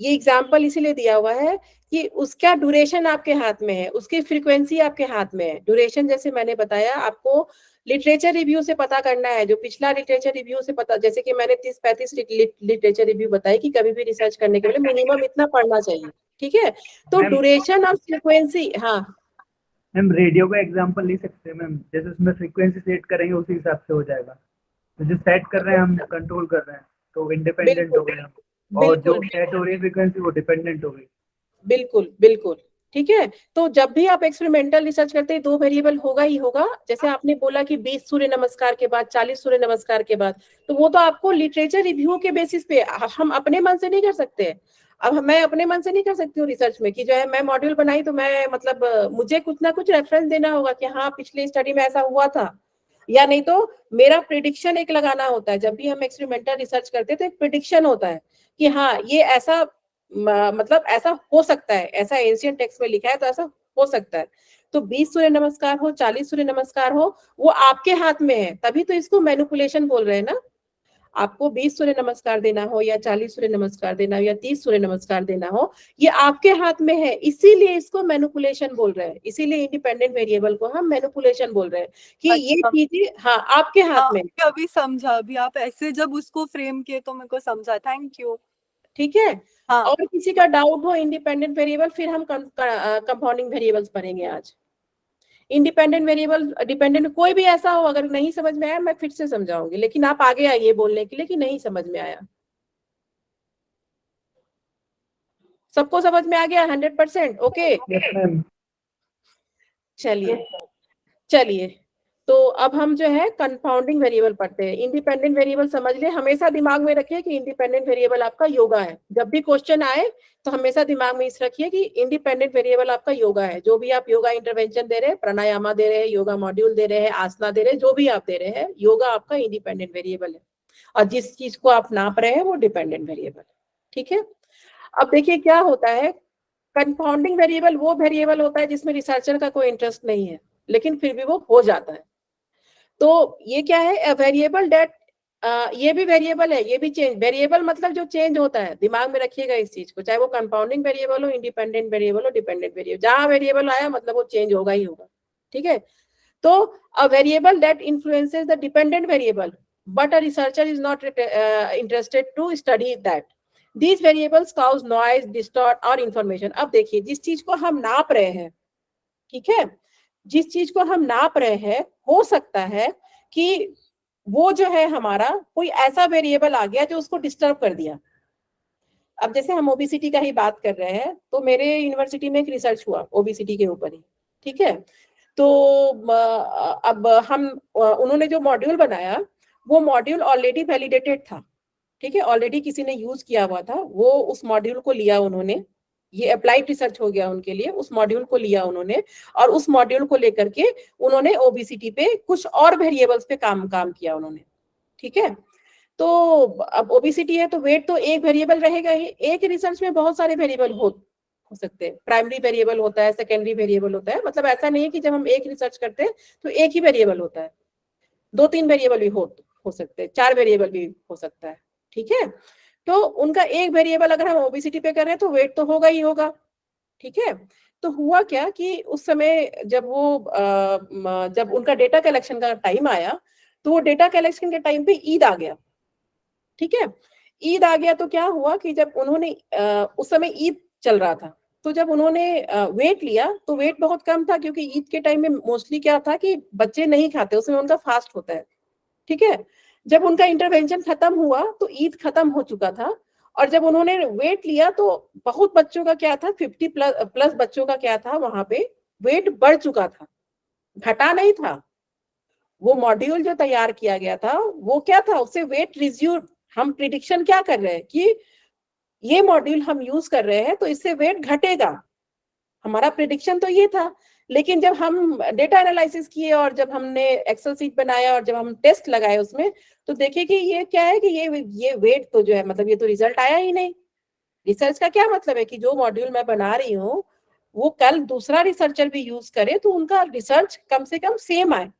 Speaker 3: ये एग्जाम्पल इसीलिए दिया हुआ है कि उसका ड्यूरेशन आपके हाथ में है, उसकी फ्रीक्वेंसी आपके हाथ में है। ड्यूरेशन जैसे मैंने बताया आपको लिटरेचर रिव्यू से पता करना है, जो पिछला लिटरेचर रिव्यू से पता, जैसे कि मैंने 30-35 लिटरेचर रिव्यू बताई कि कभी भी रिसर्च करने के लिए मिनिमम इतना पढ़ना चाहिए, ठीक है। तो ड्यूरेशन और फ्रीक्वेंसी, हाँ
Speaker 7: मैम रेडियो का एग्जांपल ले सकते हैं मैम, जैसे उसमें फ्रीक्वेंसी सेट करेंगे उसी हिसाब से हो जाएगा, तो जो सेट कर रहे हैं हम कंट्रोल कर रहे हैं, तो इंडिपेंडेंट हो गए हम, और जो सेट हो रही है फ्रीक्वेंसी वो डिपेंडेंट हो गई।
Speaker 3: बिल्कुल बिल्कुल, ठीक है। तो जब भी आप एक्सपेरिमेंटल रिसर्च करते हैं 2 वेरिएबल होगा ही होगा। जैसे आपने बोला कि 20 सूर्य नमस्कार के बाद, 40 सूर्य नमस्कार के बाद, तो वो तो आपको लिटरेचर रिव्यू के बेसिस पे, हम अपने मन से नहीं कर सकते। अब मैं अपने मन से नहीं कर सकती हूँ रिसर्च में कि जो है मैं मॉड्यूल बनाई तो मैं मतलब मुझे कुछ ना कुछ रेफरेंस देना होगा कि हाँ पिछले स्टडी में ऐसा हुआ था, या नहीं तो मेरा प्रिडिक्शन एक लगाना होता है। जब भी हम एक्सपेरिमेंटल रिसर्च करते हैं तो एक प्रिडिक्शन होता है कि हाँ ये ऐसा मतलब ऐसा हो सकता है, ऐसा एंशिएंट टेक्स्ट में लिखा है तो ऐसा हो सकता है। तो 20 सूर्य नमस्कार हो, 40 सूर्य नमस्कार हो, वो आपके हाथ में है, तभी तो इसको मैनिपुलेशन बोल रहे हैं ना। आपको 20 सूर्य नमस्कार देना हो या 40 सूर्य नमस्कार देना हो या 30 सूर्य नमस्कार देना हो, ये आपके हाथ में है, इसीलिए इसको मैनिपुलेशन बोल रहे हैं। इसीलिए इंडिपेंडेंट वेरिएबल को हम मैनिपुलेशन बोल रहे हैं कि ये चीजें हाँ आपके हाथ में।
Speaker 6: अभी समझा, अभी आप ऐसे जब उसको फ्रेम किए तो मेरे को समझा, थैंक यू।
Speaker 3: ठीक है।
Speaker 6: हाँ।
Speaker 3: और किसी का डाउट हो इंडिपेंडेंट वेरिएबल, फिर हम कंपाउंडिंग वेरिएबल्स पढ़ेंगे आज। इंडिपेंडेंट वेरिएबल, डिपेंडेंट, कोई भी ऐसा हो अगर नहीं समझ में आया मैं फिर से समझाऊंगी, लेकिन आप आगे आइए बोलने के लिए कि नहीं समझ में आया। सबको समझ में आ गया 100%? ओके, चलिए चलिए। तो अब हम जो है कंपाउंडिंग वेरिएबल पढ़ते हैं। इंडिपेंडेंट वेरिएबल समझ ले, हमेशा दिमाग में रखिए कि इंडिपेंडेंट वेरिएबल आपका योगा है। जब भी क्वेश्चन आए तो हमेशा दिमाग में इस रखिए कि इंडिपेंडेंट वेरिएबल आपका योगा है। जो भी आप योगा इंटरवेंशन दे रहे हैं, प्राणायामा दे रहे हैं, योगा मॉड्यूल दे रहे हैं, आसना दे रहे हैं, जो भी आप दे रहे हैं, योगा आपका इंडिपेंडेंट वेरिएबल है। और जिस चीज को आप नाप रहे हैं वो डिपेंडेंट वेरिएबल, ठीक है। अब देखिए क्या होता है, कंपाउंडिंग वेरिएबल वो वेरिएबल होता है जिसमें रिसर्चर का कोई इंटरेस्ट नहीं है, लेकिन फिर भी वो हो जाता है। तो ये क्या है, अ वेरिएबल डेट, ये भी वेरिएबल है, ये भी चेंज। वेरिएबल मतलब जो चेंज होता है, दिमाग में रखिएगा इस चीज को, चाहे वो कंपाउंडिंग वेरिएबल हो, इंडिपेंडेंट वेरिएबल हो, डिपेंडेंट वेरिएबल, जहां वेरिएबल आया मतलब वो चेंज होगा ही होगा, ठीक है। तो a variable that influences the dependent variable but a researcher is not interested to study that, these variables cause noise, distort और इंफॉर्मेशन। अब देखिए, जिस चीज को हम नाप रहे हैं, ठीक है, जिस चीज को हम नाप रहे हैं, हो सकता है कि वो जो है हमारा कोई ऐसा वेरिएबल आ गया जो उसको डिस्टर्ब कर दिया। अब जैसे हम ओबेसिटी का ही बात कर रहे हैं, तो मेरे यूनिवर्सिटी में एक रिसर्च हुआ ओबेसिटी के ऊपर ही, ठीक है। तो अब हम उन्होंने जो मॉड्यूल बनाया वो मॉड्यूल ऑलरेडी वैलिडेटेड था, ठीक है, ऑलरेडी किसी ने यूज किया हुआ था, वो उस मॉड्यूल को लिया उन्होंने, ये अप्लाइड रिसर्च हो गया उनके लिए, उस मॉड्यूल को लिया उन्होंने, और उस मॉड्यूल को लेकर के उन्होंने ओबेसिटी पे कुछ और वेरिएबल्स पे काम किया उन्होंने, ठीक है। तो अब ओबेसिटी है तो वेट तो एक वेरिएबल रहेगा ही, एक रिसर्च में बहुत सारे वेरिएबल हो सकते हैं। प्राइमरी वेरिएबल होता है, सेकेंडरी वेरिएबल होता है, मतलब ऐसा नहीं है कि जब हम एक रिसर्च करते हैं तो एक ही वेरिएबल होता है, 2-3 वेरिएबल भी हो सकते हैं, 4 वेरिएबल भी हो सकता है, ठीक है। तो उनका एक वेरिएबल अगर हम ओबेसिटी पे कर रहे हैं तो वेट तो होगा ही होगा, ठीक है। तो हुआ क्या कि उस समय जब वो जब उनका डेटा कलेक्शन का टाइम आया, तो वो डेटा कलेक्शन के टाइम पे ईद आ गया, ठीक है। ईद आ गया तो क्या हुआ कि जब उन्होंने उस समय ईद चल रहा था, तो जब उन्होंने वेट लिया तो वेट बहुत कम था, क्योंकि ईद के टाइम में मोस्टली क्या था कि बच्चे नहीं खाते, उसमें उनका फास्ट होता है, ठीक है। जब उनका इंटरवेंशन खत्म हुआ तो ईद खत्म हो चुका था, और जब उन्होंने वेट लिया तो बहुत बच्चों का क्या था, 50 प्लस बच्चों का क्या था, वहां पे वेट बढ़ चुका था, घटा नहीं था। वो मॉड्यूल जो तैयार किया गया था वो क्या था, उससे वेट रिज्यूम, हम प्रिडिक्शन क्या कर रहे हैं कि ये मॉड्यूल हम यूज कर रहे हैं तो इससे वेट घटेगा, हमारा प्रिडिक्शन तो ये था, लेकिन जब हम डेटा एनालिसिस किए और जब हमने एक्सेल सीट बनाया और जब हम टेस्ट लगाए उसमें, तो देखे कि ये क्या है कि ये वेट तो जो है मतलब ये तो रिजल्ट आया ही नहीं। रिसर्च का क्या मतलब है कि जो मॉड्यूल मैं बना रही हूँ वो कल दूसरा रिसर्चर भी यूज करे तो उनका रिसर्च कम से कम सेम आए।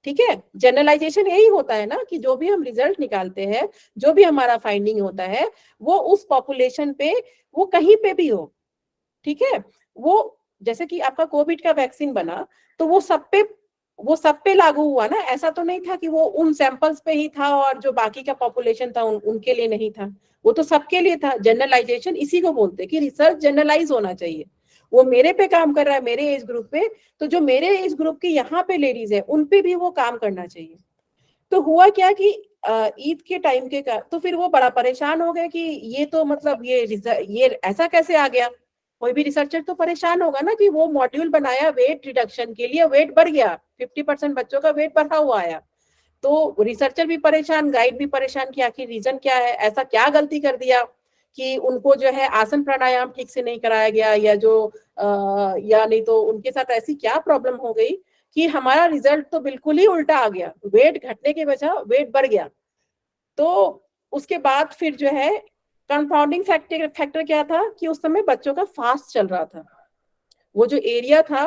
Speaker 3: ठीक है, जनरलाइजेशन यही होता है ना कि जो भी हम रिजल्ट निकालते हैं, जो भी हमारा फाइंडिंग होता है, वो उस पॉपुलेशन पे वो कहीं पे भी हो। ठीक है, वो जैसे कि आपका कोविड का वैक्सीन बना तो वो सब पे लागू हुआ ना, ऐसा तो नहीं था कि वो उन सैंपल्स पे ही था और जो बाकी का पॉपुलेशन था उनके लिए नहीं था, वो तो सबके लिए था। जनरलाइजेशन इसी को बोलते हैं कि रिसर्च जनरलाइज होना चाहिए। वो मेरे पे काम कर रहा है, मेरे एज ग्रुप पे, तो जो मेरे एज ग्रुप की यहाँ पे लेडीज है उन पे भी वो काम करना चाहिए। तो हुआ क्या कि ईद के टाइम के का तो फिर वो बड़ा परेशान हो गए कि ये तो मतलब ये ऐसा कैसे आ गया। कोई भी रिसर्चर तो परेशान होगा ना कि वो मॉड्यूल बनाया वेट रिडक्शन के लिए, वेट बढ़ गया, 50% बच्चों का वेट बढ़ा हुआ आया। तो रिसर्चर भी परेशान, गाइड भी परेशान कि आखिर रीजन क्या है, ऐसा क्या गलती कर दिया कि उनको जो है आसन प्राणायाम ठीक से नहीं कराया गया, या या नहीं तो उनके साथ ऐसी क्या प्रॉब्लम हो गई कि हमारा रिजल्ट तो बिल्कुल ही उल्टा आ गया, वेट घटने के बजाय वेट बढ़ गया। तो उसके बाद फिर जो है कंपाउंडिंग फैक्टर क्या था कि उस समय बच्चों का फास्ट चल रहा था। वो जो एरिया था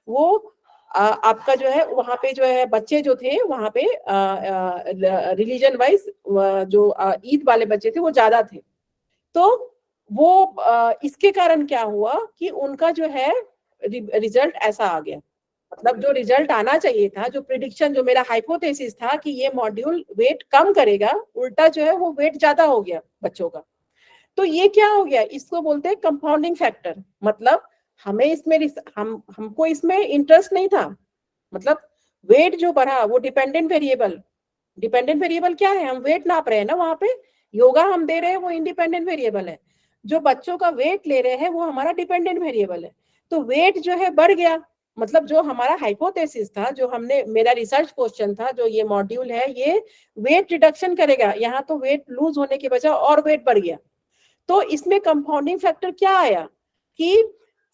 Speaker 3: वो आपका जो है वहां पे जो है बच्चे जो थे वहां पे रिलीजन वाइज जो ईद वाले बच्चे थे वो ज्यादा थे। तो वो इसके कारण क्या हुआ कि उनका जो है रिजल्ट ऐसा आ गया। मतलब जो रिजल्ट आना चाहिए था, जो प्रिडिक्शन, जो मेरा हाइपोथेसिस था कि ये मॉड्यूल वेट कम करेगा, उल्टा जो है वो वेट ज्यादा हो गया बच्चों का। तो ये क्या हो गया, इसको बोलते हैं कंपाउंडिंग फैक्टर। मतलब हमें इसमें हमको इसमें इंटरेस्ट नहीं था। मतलब वेट जो बढ़ा वो डिपेंडेंट वेरिएबल क्या है, हम वेट नाप रहे हैं ना वहां पे, योगा हम दे रहे हैं वो इंडिपेंडेंट वेरिएबल है, जो बच्चों का वेट ले रहे हैं वो हमारा डिपेंडेंट वेरिएबल है। तो वेट जो है बढ़ गया, मतलब जो हमारा हाइपोथेसिस था, जो हमने, मेरा रिसर्च क्वेश्चन था, जो ये मॉड्यूल है ये वेट रिडक्शन करेगा, यहाँ तो वेट लूज होने के बजाय और वेट बढ़ गया। तो इसमें कंपाउंडिंग फैक्टर क्या आया कि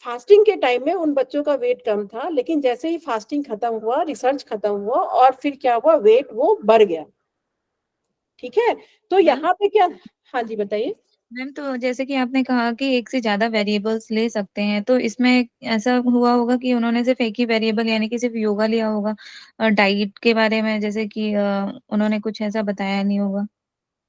Speaker 3: फास्टिंग के टाइम में उन बच्चों का वेट कम था, लेकिन जैसे ही फास्टिंग खत्म हुआ, रिसर्च खत्म हुआ, और फिर क्या हुआ, वेट वो बढ़ गया। ठीक है, तो यहाँ पे क्या, हाँ जी बताइए
Speaker 1: मैम। तो जैसे कि आपने कहा कि एक से ज्यादा वेरिएबल्स ले सकते हैं, तो इसमें ऐसा हुआ होगा कि उन्होंने सिर्फ एक ही वेरिएबल यानी कि सिर्फ योगा लिया होगा, डाइट के बारे में जैसे कि उन्होंने कुछ ऐसा बताया नहीं होगा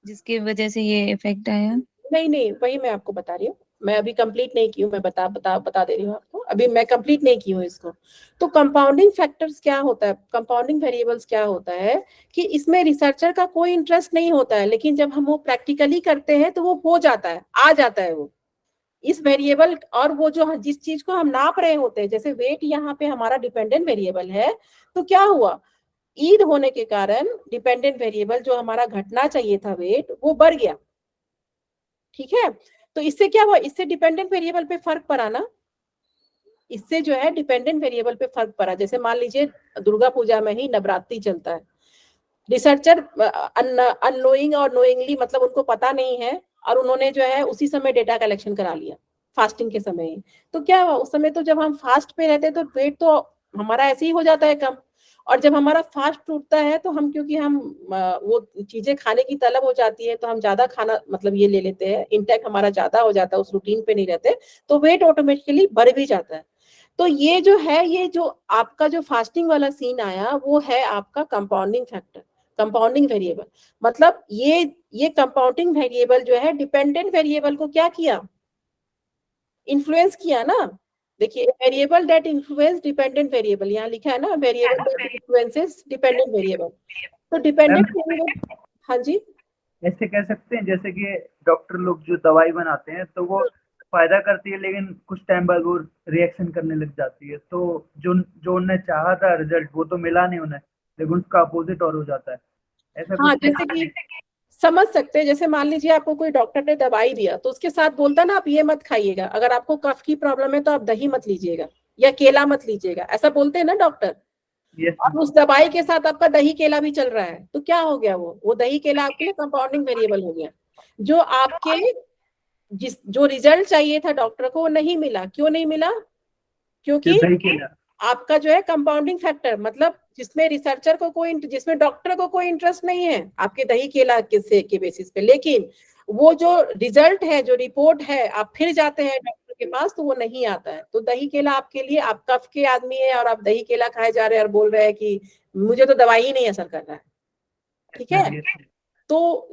Speaker 1: जिसकी वजह से ये इफेक्ट आया।
Speaker 3: नहीं, वही मैं आपको बता रही हूँ, मैं अभी कंप्लीट नहीं की हूँ, मैं बता दे रही हूँ आपको, अभी मैं कंप्लीट नहीं की हूँ इसको। तो कंपाउंडिंग फैक्टर्स क्या होता है, कंपाउंडिंग वेरिएबल्स क्या होता है कि इसमें रिसर्चर का कोई इंटरेस्ट नहीं होता है, लेकिन जब हम वो प्रैक्टिकली करते हैं तो वो हो जाता है, आ जाता है वो इस वेरिएबल। और वो जो जिस चीज को हम नाप रहे होते हैं, जैसे वेट यहाँ पे हमारा डिपेंडेंट वेरिएबल है, तो क्या हुआ, ईद होने के कारण डिपेंडेंट वेरिएबल जो हमारा घटना चाहिए था वेट, वो बढ़ गया। ठीक है, तो इससे क्या हुआ, इससे डिपेंडेंट वेरिएबल पे फर्क पड़ा ना, इससे जो है डिपेंडेंट वेरिएबल पे फर्क पड़ा। जैसे मान लीजिए दुर्गा पूजा में ही नवरात्रि चलता है, रिसर्चर अननोइंग और नोइंगली, मतलब उनको पता नहीं है, और उन्होंने जो है उसी समय डेटा कलेक्शन करा लिया फास्टिंग के समय ही। तो क्या हुआ, उस समय तो जब हम फास्ट पे रहते तो वेट तो हमारा ऐसे ही हो जाता है कम, और जब हमारा फास्ट टूटता है तो हम, क्योंकि हम वो चीजें खाने की तलब हो जाती है तो हम ज्यादा खाना मतलब ये ले लेते हैं, इंटेक हमारा ज्यादा हो जाता है, उस रूटीन पे नहीं रहते, तो वेट ऑटोमेटिकली बढ़ भी जाता है। तो ये जो है, ये जो आपका जो फास्टिंग वाला सीन आया वो है आपका कंपाउंडिंग फैक्टर, कंपाउंडिंग वेरिएबल। मतलब ये कंपाउंडिंग वेरिएबल जो है डिपेंडेंट वेरिएबल को क्या किया, इन्फ्लुएंस किया ना। देखिए, variable that influence dependent variable, यहाँ लिखा है ना, variable that influences dependent variable. तो डिपेंडेंट वेरिएबल, हाँ जी,
Speaker 7: ऐसे कह सकते हैं जैसे कि डॉक्टर लोग जो दवाई बनाते हैं तो वो फायदा करती है, लेकिन कुछ टाइम बाद वो रिएक्शन करने लग जाती है, तो जो उन्हें चाहा था रिजल्ट वो तो मिला नहीं उन्हें, लेकिन उसका अपोजिट और हो जाता है। ऐसा
Speaker 3: हाँ,
Speaker 7: कुछ
Speaker 3: जैसे कि समझ सकते हैं, जैसे मान लीजिए आपको कोई डॉक्टर ने दवाई दिया तो उसके साथ बोलता ना आप ये मत खाइएगा, अगर आपको कफ की प्रॉब्लम है तो आप दही मत लीजिएगा या केला मत लीजिएगा, ऐसा बोलते हैं ना डॉक्टर।
Speaker 7: यस
Speaker 3: और उस दवाई के साथ आपका दही केला भी चल रहा है, तो क्या हो गया, वो दही केला आपके लिए कंपाउंडिंग वेरिएबल हो गया, जो आपके जो रिजल्ट चाहिए था डॉक्टर को वो नहीं मिला। क्यों नहीं मिला? क्योंकि
Speaker 7: दही केला
Speaker 3: आपका जो है कंपाउंडिंग फैक्टर, मतलब जिसमें रिसर्चर को कोई, जिसमें डॉक्टर को कोई इंटरेस्ट नहीं है आपके दही केला के बेसिस पे, लेकिन वो जो रिजल्ट है, जो रिपोर्ट है, आप फिर जाते हैं डॉक्टर के पास तो वो नहीं आता है। तो दही केला आपके लिए, आप कफ के आदमी है और आप दही केला खाए जा रहे हैं और बोल रहे हैं कि मुझे तो दवाई ही नहीं असर कर रहा है। ठीक है, तो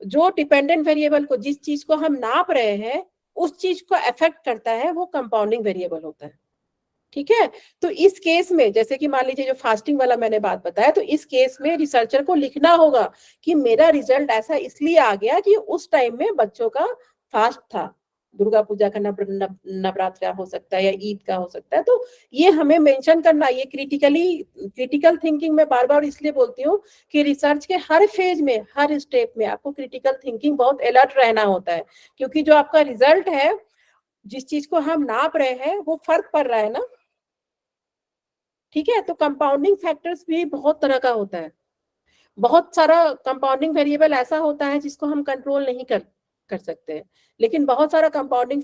Speaker 3: जो डिपेंडेंट वेरिएबल को, जिस चीज को हम नाप रहे हैं उस चीज को अफेक्ट करता है, वो कंपाउंडिंग वेरिएबल होता है। ठीक है, तो इस केस में जैसे कि मान लीजिए जो फास्टिंग वाला मैंने बात बताया, तो इस केस में रिसर्चर को लिखना होगा कि मेरा रिजल्ट ऐसा इसलिए आ गया कि उस टाइम में बच्चों का फास्ट था, दुर्गा पूजा का नवरात्रा हो सकता है या ईद का हो सकता है। तो ये हमें मेंशन करना, ये क्रिटिकल थिंकिंग में बार बार इसलिए बोलती हूँ कि रिसर्च के हर फेज में, हर स्टेप में आपको क्रिटिकल थिंकिंग बहुत अलर्ट रहना होता है, क्योंकि जो आपका रिजल्ट है, जिस चीज को हम नाप रहे हैं वो फर्क पड़ रहा है ना। ठीक है, तो कंपाउंडिंग फैक्टर्स भी बहुत तरह का होता है। बहुत सारा कंपाउंडिंग वेरिएबल ऐसा होता है जिसको हम कंट्रोल नहीं कर सकते हैं, लेकिन बहुत सारा कंपाउंडिंग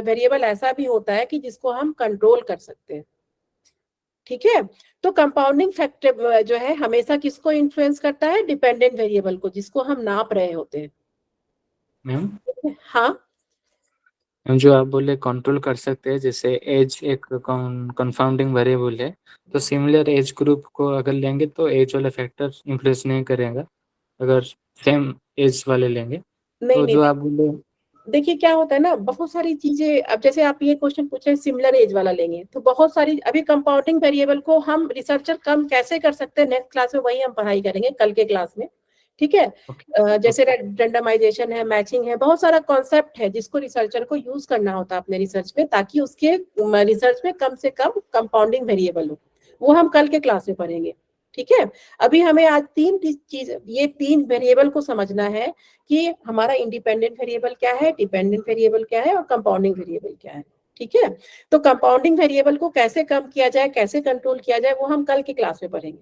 Speaker 3: वेरिएबल ऐसा भी होता है कि जिसको हम कंट्रोल कर सकते हैं। ठीक है, तो कंपाउंडिंग फैक्टर जो है हमेशा किसको इन्फ्लुएंस करता है? डिपेंडेंट वेरिएबल को, जिसको हम नाप रहे होते हैं।
Speaker 8: मैम
Speaker 3: हाँ,
Speaker 8: जो आप बोले कंट्रोल कर सकते हैं, जैसे एज एक कंफाउंडिंग वेरिएबल है, तो सिमिलर एज ग्रुप को अगर लेंगे तो एज वाला फैक्टर इन्फ्लुएंस नहीं करेगा, अगर सेम एज वाले लेंगे
Speaker 3: नहीं
Speaker 8: तो
Speaker 3: नहीं,
Speaker 8: जो आप बोले।
Speaker 3: देखिए क्या होता है ना, बहुत सारी चीजें, अब जैसे आप ये क्वेश्चन पूछे सिमिलर एज वाला लेंगे, तो बहुत सारी, अभी कंपाउंडिंग वेरिएबल को हम रिसर्चर कम कैसे कर सकते हैं, नेक्स्ट क्लास में वही हम पढ़ाई करेंगे, कल के क्लास में। ठीक है, जैसे रेंडमाइजेशन है, मैचिंग है, बहुत सारा कॉन्सेप्ट है जिसको रिसर्चर को यूज करना होता है अपने रिसर्च में, ताकि उसके रिसर्च में कम से कम कंपाउंडिंग वेरिएबल हो। वो हम कल के क्लास में पढ़ेंगे। ठीक है, अभी हमें आज ये तीन वेरिएबल को समझना है कि हमारा इंडिपेंडेंट वेरिएबल क्या है, डिपेंडेंट वेरिएबल क्या है और कंपाउंडिंग वेरिएबल क्या है। ठीक है, तो कंपाउंडिंग वेरिएबल को कैसे कम किया जाए, कैसे कंट्रोल किया जाए, वो हम कल की क्लास में पढ़ेंगे।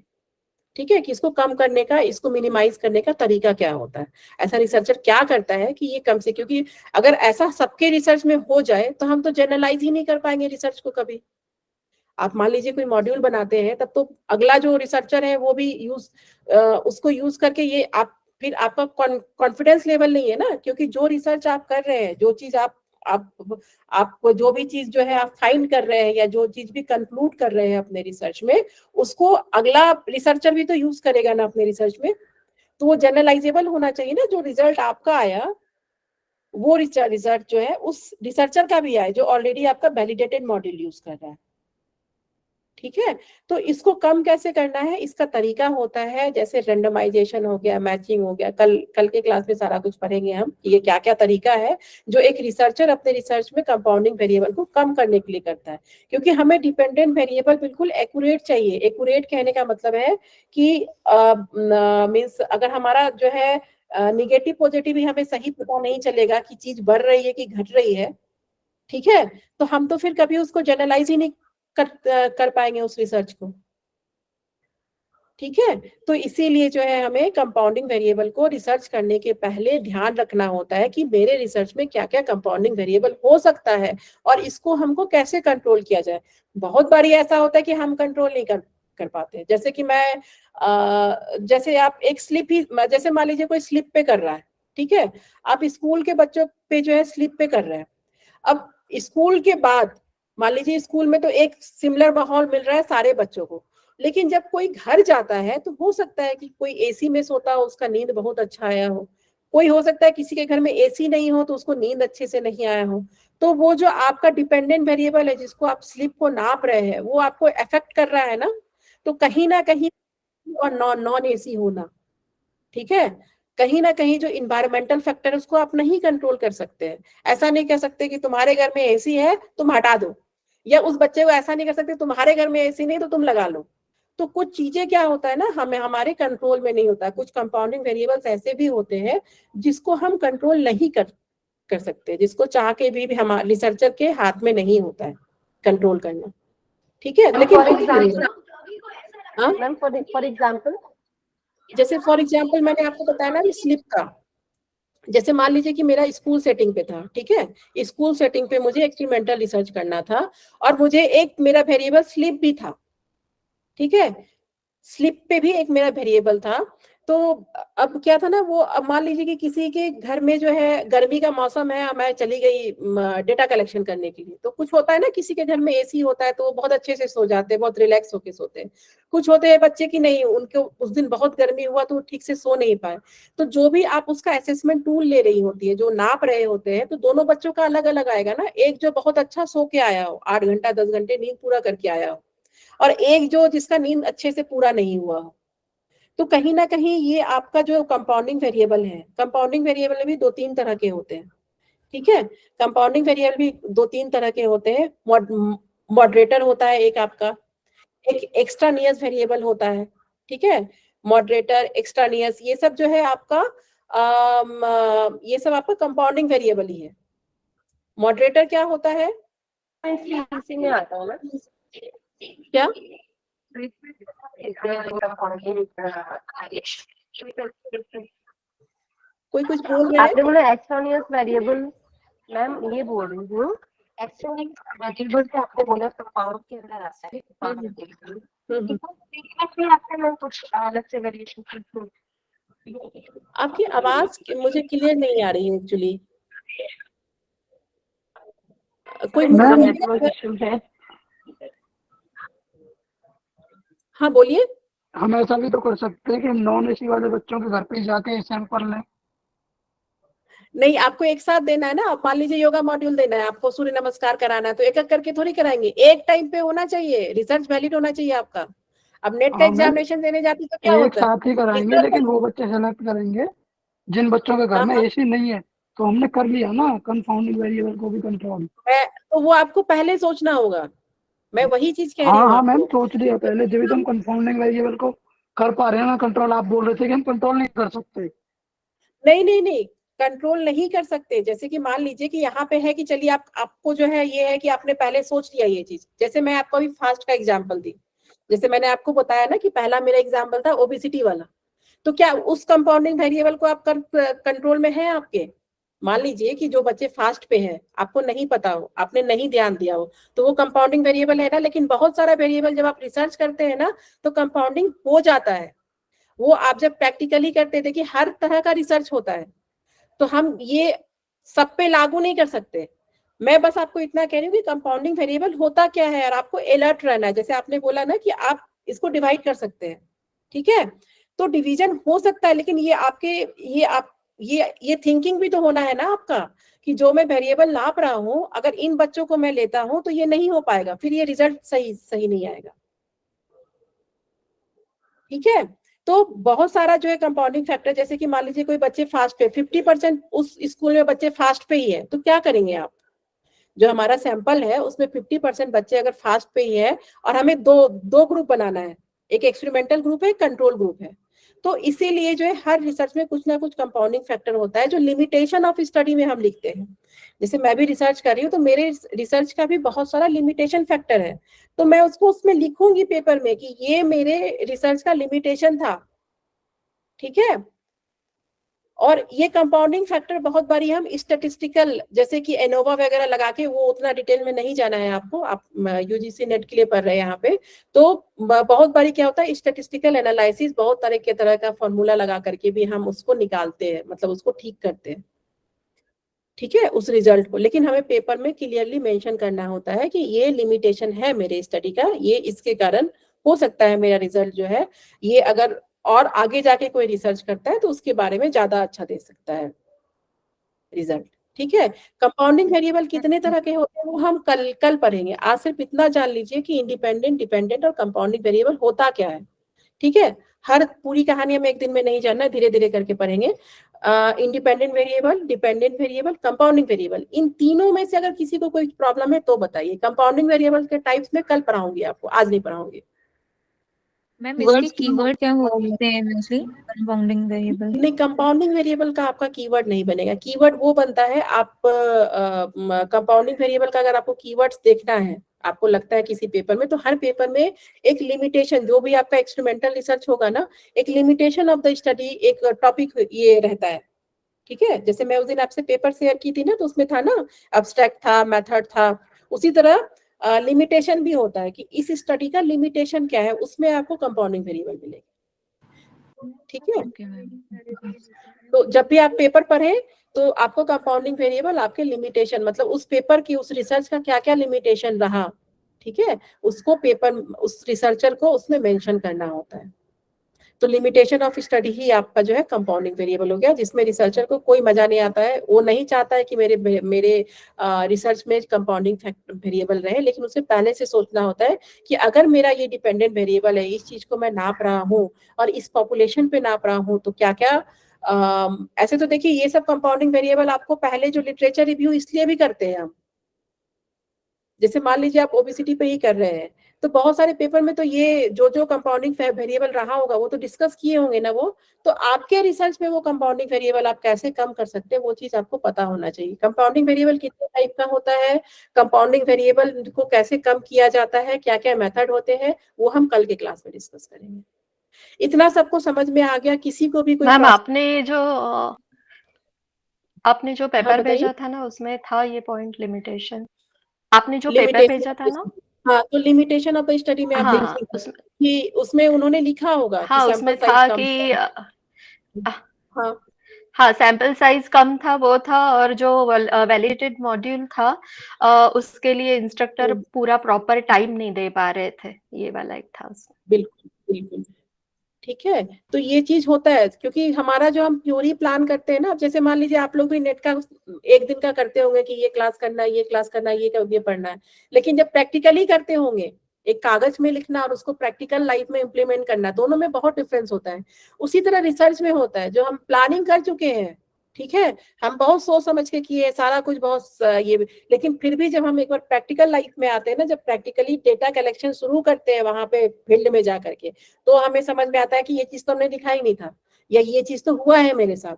Speaker 3: ठीक है, कि इसको कम करने का, इसको मिनिमाइज करने का तरीका क्या होता है, ऐसा रिसर्चर क्या करता है कि ये कम से, क्योंकि अगर ऐसा सबके रिसर्च में हो जाए तो हम तो जनरलाइज ही नहीं कर पाएंगे रिसर्च को कभी। आप मान लीजिए कोई मॉड्यूल बनाते हैं, तब तो अगला जो रिसर्चर है वो भी उसको यूज करके, ये आप फिर आपका कॉन्फिडेंस लेवल नहीं है ना, क्योंकि जो रिसर्च आप कर रहे हैं, जो चीज आपको जो भी चीज जो है आप फाइंड कर रहे हैं या जो चीज भी कंक्लूड कर रहे हैं अपने रिसर्च में, उसको अगला रिसर्चर भी तो यूज करेगा ना अपने रिसर्च में। तो वो जनरलाइजेबल होना चाहिए ना, जो रिजल्ट आपका आया वो रिसर्च जो है उस रिसर्चर का भी आए जो ऑलरेडी आपका वैलिडेटेड मॉड्यूल यूज कर रहा है। ठीक है, तो इसको कम कैसे करना है, इसका तरीका होता है, जैसे रेंडमाइजेशन हो गया, मैचिंग हो गया, कल के क्लास में सारा कुछ पढ़ेंगे हम, ये क्या क्या तरीका है जो एक रिसर्चर अपने रिसर्च में कंपाउंडिंग वेरिएबल को कम करने के लिए करता है। क्योंकि हमें डिपेंडेंट वेरिएबल बिल्कुल एक्यूरेट चाहिए। एक्यूरेट कहने का मतलब है कि मीन्स अगर हमारा जो है निगेटिव पॉजिटिव ही हमें सही पता नहीं चलेगा कि चीज बढ़ रही है कि घट रही है, ठीक है, तो हम तो फिर कभी उसको जनरलाइज ही नहीं कर पाएंगे उस रिसर्च को। ठीक है, तो इसीलिए जो है हमें कंपाउंडिंग वेरिएबल को रिसर्च करने के पहले ध्यान रखना होता है कि मेरे रिसर्च में क्या क्या कंपाउंडिंग वेरिएबल हो सकता है और इसको हमको कैसे कंट्रोल किया जाए। बहुत बारी ऐसा होता है कि हम कंट्रोल नहीं कर पाते। जैसे कि जैसे आप एक स्लिप ही, जैसे मान लीजिए कोई स्लिप पे कर रहा है, ठीक है, आप स्कूल के बच्चों पे जो है स्लिप पे कर रहे हैं। अब स्कूल के बाद मान लीजिए स्कूल में तो एक सिमिलर माहौल मिल रहा है सारे बच्चों को, लेकिन जब कोई घर जाता है तो हो सकता है कि कोई एसी में सोता हो, उसका नींद बहुत अच्छा आया हो, कोई हो सकता है किसी के घर में एसी नहीं हो तो उसको नींद अच्छे से नहीं आया हो। तो वो जो आपका डिपेंडेंट वेरिएबल है जिसको आप स्लीप को नाप रहे हैं वो आपको अफेक्ट कर रहा है ना, तो कहीं ना कहीं, और नॉन एसी होना, ठीक है, कहीं ना कहीं जो इन्वायरमेंटल फैक्टर है उसको आप नहीं कंट्रोल कर सकते हैं। ऐसा नहीं कह सकते कि तुम्हारे घर में एसी है तुम हटा दो, या उस बच्चे को ऐसा नहीं कर सकते तुम्हारे घर में एसी नहीं तो तुम लगा लो। तो कुछ चीजें क्या होता है ना, हमें हमारे कंट्रोल में नहीं होता। कुछ कंपाउंडिंग वेरिएबल्स ऐसे भी होते हैं जिसको हम कंट्रोल नहीं कर सकते, जिसको चाह के भी हमारे रिसर्चर के हाथ में नहीं होता है कंट्रोल करना। ठीक है, लेकिन
Speaker 2: फॉर एग्जाम्पल
Speaker 3: जैसे फॉर एग्जाम्पल मैंने आपको बताया ना स्लिप का, जैसे मान लीजिए कि मेरा स्कूल सेटिंग पे था, ठीक है, स्कूल सेटिंग पे मुझे एक्सपेरिमेंटल रिसर्च करना था और मुझे एक मेरा वेरिएबल स्लिप भी था, ठीक है, स्लिप पे भी एक मेरा वेरिएबल था। तो अब क्या था ना, वो अब मान लीजिए कि किसी के घर में जो है गर्मी का मौसम है, मैं चली गई डेटा कलेक्शन करने के लिए, तो कुछ होता है ना, किसी के घर में एसी होता है तो वो बहुत अच्छे से सो जाते हैं, बहुत रिलैक्स होके सोते हैं। कुछ होते हैं बच्चे की नहीं, उनको उस दिन बहुत गर्मी हुआ तो ठीक से सो नहीं पाए। तो जो भी आप उसका असेसमेंट टूल ले रही होती है, जो नाप रहे होते हैं, तो दोनों बच्चों का अलग अलग आएगा ना। एक जो बहुत अच्छा सो के आया हो, 8 घंटा 10 घंटे नींद पूरा करके आया हो, और एक जो जिसका नींद अच्छे से पूरा नहीं हुआ हो। तो कहीं ना कहीं ये आपका जो कंपाउंडिंग वेरिएबल है, कंपाउंडिंग वेरिएबल भी 2-3 तरह के होते हैं, ठीक है, कंपाउंडिंग वेरिएबल भी 2-3 तरह के होते हैं। मॉडरेटर होता है एक आपका, एक एक्स्ट्रानियस वेरिएबल होता है, ठीक है, मॉडरेटर, एक्स्ट्रानियस, ये सब जो है आपका ये सब आपका कंपाउंडिंग वेरिएबल ही है। मॉडरेटर क्या होता है?
Speaker 4: इसी में आता है ना
Speaker 3: क्या? कोई कुछ बोल रहा है?
Speaker 9: आपने बोला एक्सट्रानियस वेरिएबल, मैम ये बोल रही हूँ, एक्सट्रानियस वेरिएबल से आपने बोला कंपाउंड के अंदर आता है, फिर आपने मैं कुछ अलग से वेरिएशन।
Speaker 3: आपकी आवाज मुझे क्लियर नहीं आ रही है एक्चुअली। कोई
Speaker 9: है।
Speaker 3: हाँ बोलिए।
Speaker 10: हम ऐसा भी तो कर सकते हैं कि नॉन एसी वाले बच्चों के घर पे जाके सैंपल लें।
Speaker 3: नहीं, आपको एक साथ देना है ना। आप मान लीजिए योगा मॉड्यूल देना है आपको, सूर्य नमस्कार कराना है, तो एक एक करके थोड़ी कराएंगे, एक टाइम पे होना चाहिए, रिसर्च वैलिड होना चाहिए आपका। अब नेट का एग्जामिनेशन देने जाती तो क्या
Speaker 10: एक
Speaker 3: होता है,
Speaker 10: साथ ही कराएंगे, लेकिन वो बच्चे सेलेक्ट करेंगे जिन बच्चों के घर में एसी नहीं है। तो हमने कर लिया ना कंपाउंडिंग वेरिएबल को भी कंट्रोल।
Speaker 3: तो वो आपको पहले सोचना होगा, मैं वही चीज कह रही
Speaker 10: हाँ
Speaker 3: हूँ।
Speaker 10: हाँ मैम, सोच लिया पहले, जब हम कंपाउंडिंग वेरिएबल को कर पा रहे हैं ना कंट्रोल। आप बोल रहे थे कि हम कंट्रोल नहीं कर सकते।
Speaker 3: नहीं, कंट्रोल नहीं कर सकते। जैसे कि मान लीजिए कि यहाँ पे है कि चलिए आपको जो है ये है कि आपने पहले सोच लिया ये चीज। जैसे मैं आपको अभी फास्ट का एग्जांपल दी, जैसे मैंने आपको बताया ना कि पहला मेरा एग्जांपल था ओबेसिटी वाला, तो क्या उस कंपाउंडिंग वेरिएबल को आप कंट्रोल में है आपके? मान लीजिए कि जो बच्चे फास्ट पे हैं, आपको नहीं पता हो, आपने नहीं ध्यान दिया हो, तो वो कंपाउंडिंग वेरिएबल है ना। लेकिन बहुत सारा वेरिएबल जब आप रिसर्च करते हैं ना, तो कंपाउंडिंग हो जाता है। वो आप जब प्रैक्टिकली करते, देखिए हर तरह का रिसर्च होता है, तो हम ये सब पे लागू नहीं कर सकते। मैं बस आपको इतना कह रही हूँ कि कंपाउंडिंग वेरिएबल होता क्या है, और आपको अलर्ट रहना है। जैसे आपने बोला ना कि आप इसको डिवाइड कर सकते हैं, ठीक है, तो डिवीजन हो सकता है, लेकिन ये आपके ये थिंकिंग भी तो होना है ना आपका, कि जो मैं वेरिएबल नाप रहा हूँ, अगर इन बच्चों को मैं लेता हूँ तो ये नहीं हो पाएगा, फिर ये रिजल्ट सही नहीं आएगा, ठीक है। तो बहुत सारा जो है कंपाउंडिंग फैक्टर, जैसे कि मान लीजिए कोई बच्चे फास्ट पे, 50% उस स्कूल में बच्चे फास्ट पे ही है, तो क्या करेंगे आप? जो हमारा सैंपल है उसमें 50% बच्चे अगर फास्ट पे ही है, और हमें दो ग्रुप बनाना है, एक एक्सपेरिमेंटल ग्रुप है, एक कंट्रोल ग्रुप है। तो इसीलिए जो है हर रिसर्च में कुछ ना कुछ कंपाउंडिंग फैक्टर होता है, जो लिमिटेशन ऑफ स्टडी में हम लिखते हैं। जैसे मैं भी रिसर्च कर रही हूँ, तो मेरे रिसर्च का भी बहुत सारा लिमिटेशन फैक्टर है, तो मैं उसको उसमें लिखूंगी पेपर में कि ये मेरे रिसर्च का लिमिटेशन था, ठीक है। और ये कंपाउंडिंग फैक्टर बहुत बारी हम स्टैटिस्टिकल, जैसे कि एनोवा वगैरह लगा के, वो उतना डिटेल में नहीं जाना है आपको, आप यूजीसी नेट के लिए पढ़ रहे हैं यहाँ पे, तो बहुत बारी क्या होता है, स्टैटिस्टिकल एनालिसिस, बहुत तरह का फॉर्मूला लगा करके भी हम उसको निकालते हैं, मतलब उसको ठीक करते हैं, ठीक है, उस रिजल्ट को। लेकिन हमें पेपर में क्लियरली मेंशन करना होता है कि ये लिमिटेशन है मेरे स्टडी का, ये इसके कारण हो सकता है मेरा रिजल्ट जो है ये, अगर और आगे जाके कोई रिसर्च करता है तो उसके बारे में ज्यादा अच्छा दे सकता है रिजल्ट, ठीक है। कंपाउंडिंग वेरिएबल कितने तरह के होते हैं वो हम कल पढ़ेंगे। आज सिर्फ इतना जान लीजिए कि इंडिपेंडेंट, डिपेंडेंट और कंपाउंडिंग वेरिएबल होता क्या है, ठीक है। हर पूरी कहानी हमें एक दिन में नहीं जानना है, धीरे धीरे करके पढ़ेंगे। Independent variable, dependent variable, compounding variable, इन तीनों में से अगर किसी को कोई प्रॉब्लम है तो बताइए। कंपाउंडिंग वेरिएबल के टाइप्स में कल पढ़ाऊंगी आपको, आज नहीं पढ़ाऊंगी।
Speaker 1: मैम इसके कीवर्ड क्या होते हैं मोस्टली कंपाउंडिंग वेरिएबल?
Speaker 3: नहीं, कंपाउंडिंग वेरिएबल का आपका कीवर्ड नहीं बनेगा। कीवर्ड वो बनता है, आप कंपाउंडिंग वेरिएबल का अगर आपको कीवर्ड्स देखना है, आपको लगता है किसी पेपर में, तो हर पेपर में एक लिमिटेशन, जो भी आपका एक्सपेरिमेंटल रिसर्च होगा ना, एक लिमिटेशन ऑफ द स्टडी, एक टॉपिक ये रहता है, ठीक है, जैसे मैं उस दिन आपसे पेपर शेयर की थी ना, तो उसमें था ना एब्स्ट्रैक्ट था, मेथड था, उसी तरह लिमिटेशन भी होता है कि इस स्टडी का लिमिटेशन क्या है, उसमें आपको कंपाउंडिंग वेरिएबल मिलेगा। ठीक है,
Speaker 1: ओके मैम।
Speaker 3: तो जब भी आप पेपर पढ़े तो आपको कंपाउंडिंग वेरिएबल आपके लिमिटेशन, मतलब उस पेपर की, उस रिसर्च का क्या क्या लिमिटेशन रहा, ठीक है, उसको पेपर, उस रिसर्चर को उसमें मेंशन करना होता है। तो लिमिटेशन ऑफ स्टडी ही आपका जो है कंपाउंडिंग वेरिएबल हो गया, जिसमें रिसर्चर को कोई मजा नहीं आता है, वो नहीं चाहता है कि मेरे रिसर्च में कंपाउंडिंग वेरिएबल रहे, लेकिन उसे पहले से सोचना होता है कि अगर मेरा ये डिपेंडेंट वेरिएबल है, इस चीज को मैं नाप रहा हूँ और इस पॉपुलेशन पे नाप रहा हूँ, तो क्या क्या ऐसे तो देखिए ये सब कंपाउंडिंग वेरिएबल आपको पहले जो लिटरेचर रिव्यू इसलिए भी करते हैं हम, जैसे मान लीजिए आप ओबेसिटी पे ही कर रहे हैं, तो बहुत सारे पेपर में तो ये जो जो कंपाउंडिंग वेरिएबल रहा होगा वो तो डिस्कस किए होंगे ना वो, तो आपके रिसर्च में वो कंपाउंडिंग वेरिएबल आप कैसे कम कर सकते हैं, वो चीज आपको पता होना चाहिए। कंपाउंडिंग वेरिएबल कितने टाइप का होता है, कंपाउंडिंग वेरिएबल को कैसे कम किया जाता है, क्या क्या मेथड होते हैं, वो हम कल के क्लास में डिस्कस करेंगे। इतना सबको समझ में आ गया? किसी को भी कोई
Speaker 9: मैम
Speaker 3: प्रॉब्लम?
Speaker 9: आपने जो
Speaker 3: हाँ
Speaker 9: पेपर
Speaker 3: बताइए।
Speaker 9: भेजा था ना, उसमें था ये पॉइंट लिमिटेशन। आपने जो पेपर
Speaker 3: लिमिटेशन,
Speaker 9: भेजा था ना,
Speaker 3: हाँ, तो लिमिटेशन ऑफ द स्टडी में आप
Speaker 9: हाँ
Speaker 3: देखिएगा
Speaker 9: उसमें,
Speaker 3: कि उसमें उन्होंने लिखा होगा कि
Speaker 9: हाँ
Speaker 3: सैंपल
Speaker 9: उसमें
Speaker 3: साइज
Speaker 9: था
Speaker 3: कम
Speaker 9: कि
Speaker 3: है। हाँ
Speaker 9: हाँ सैंपल साइज कम था, वो था, और जो वैलिडेटेड मॉड्यूल था उसके लिए इंस्ट्रक्टर पूरा प्रॉपर टाइम नहीं दे पा रहे थे, ये वाला एक था उसमें।
Speaker 3: बिल्कुल बिल्कुल, ठीक है। तो ये चीज होता है क्योंकि हमारा जो हम थ्योरी प्लान करते हैं ना, अब जैसे मान लीजिए आप लोग भी नेट का एक दिन का करते होंगे कि ये क्लास करना है, ये क्लास करना है, ये पढ़ना है, लेकिन जब प्रैक्टिकली करते होंगे, एक कागज में लिखना और उसको प्रैक्टिकल लाइफ में इम्प्लीमेंट करना, दोनों में बहुत डिफरेंस होता है। उसी तरह रिसर्च में होता है, जो हम प्लानिंग कर चुके हैं, ठीक है, हम बहुत सोच समझ के किए सारा कुछ, बहुत ये, लेकिन फिर भी जब हम एक बार प्रैक्टिकल लाइफ में आते हैं ना, जब प्रैक्टिकली डेटा कलेक्शन शुरू करते हैं वहां पे फील्ड में जा करके, तो हमें समझ में आता है कि ये चीज तो हमने लिखा ही नहीं था, या ये चीज तो हुआ है मेरे साथ,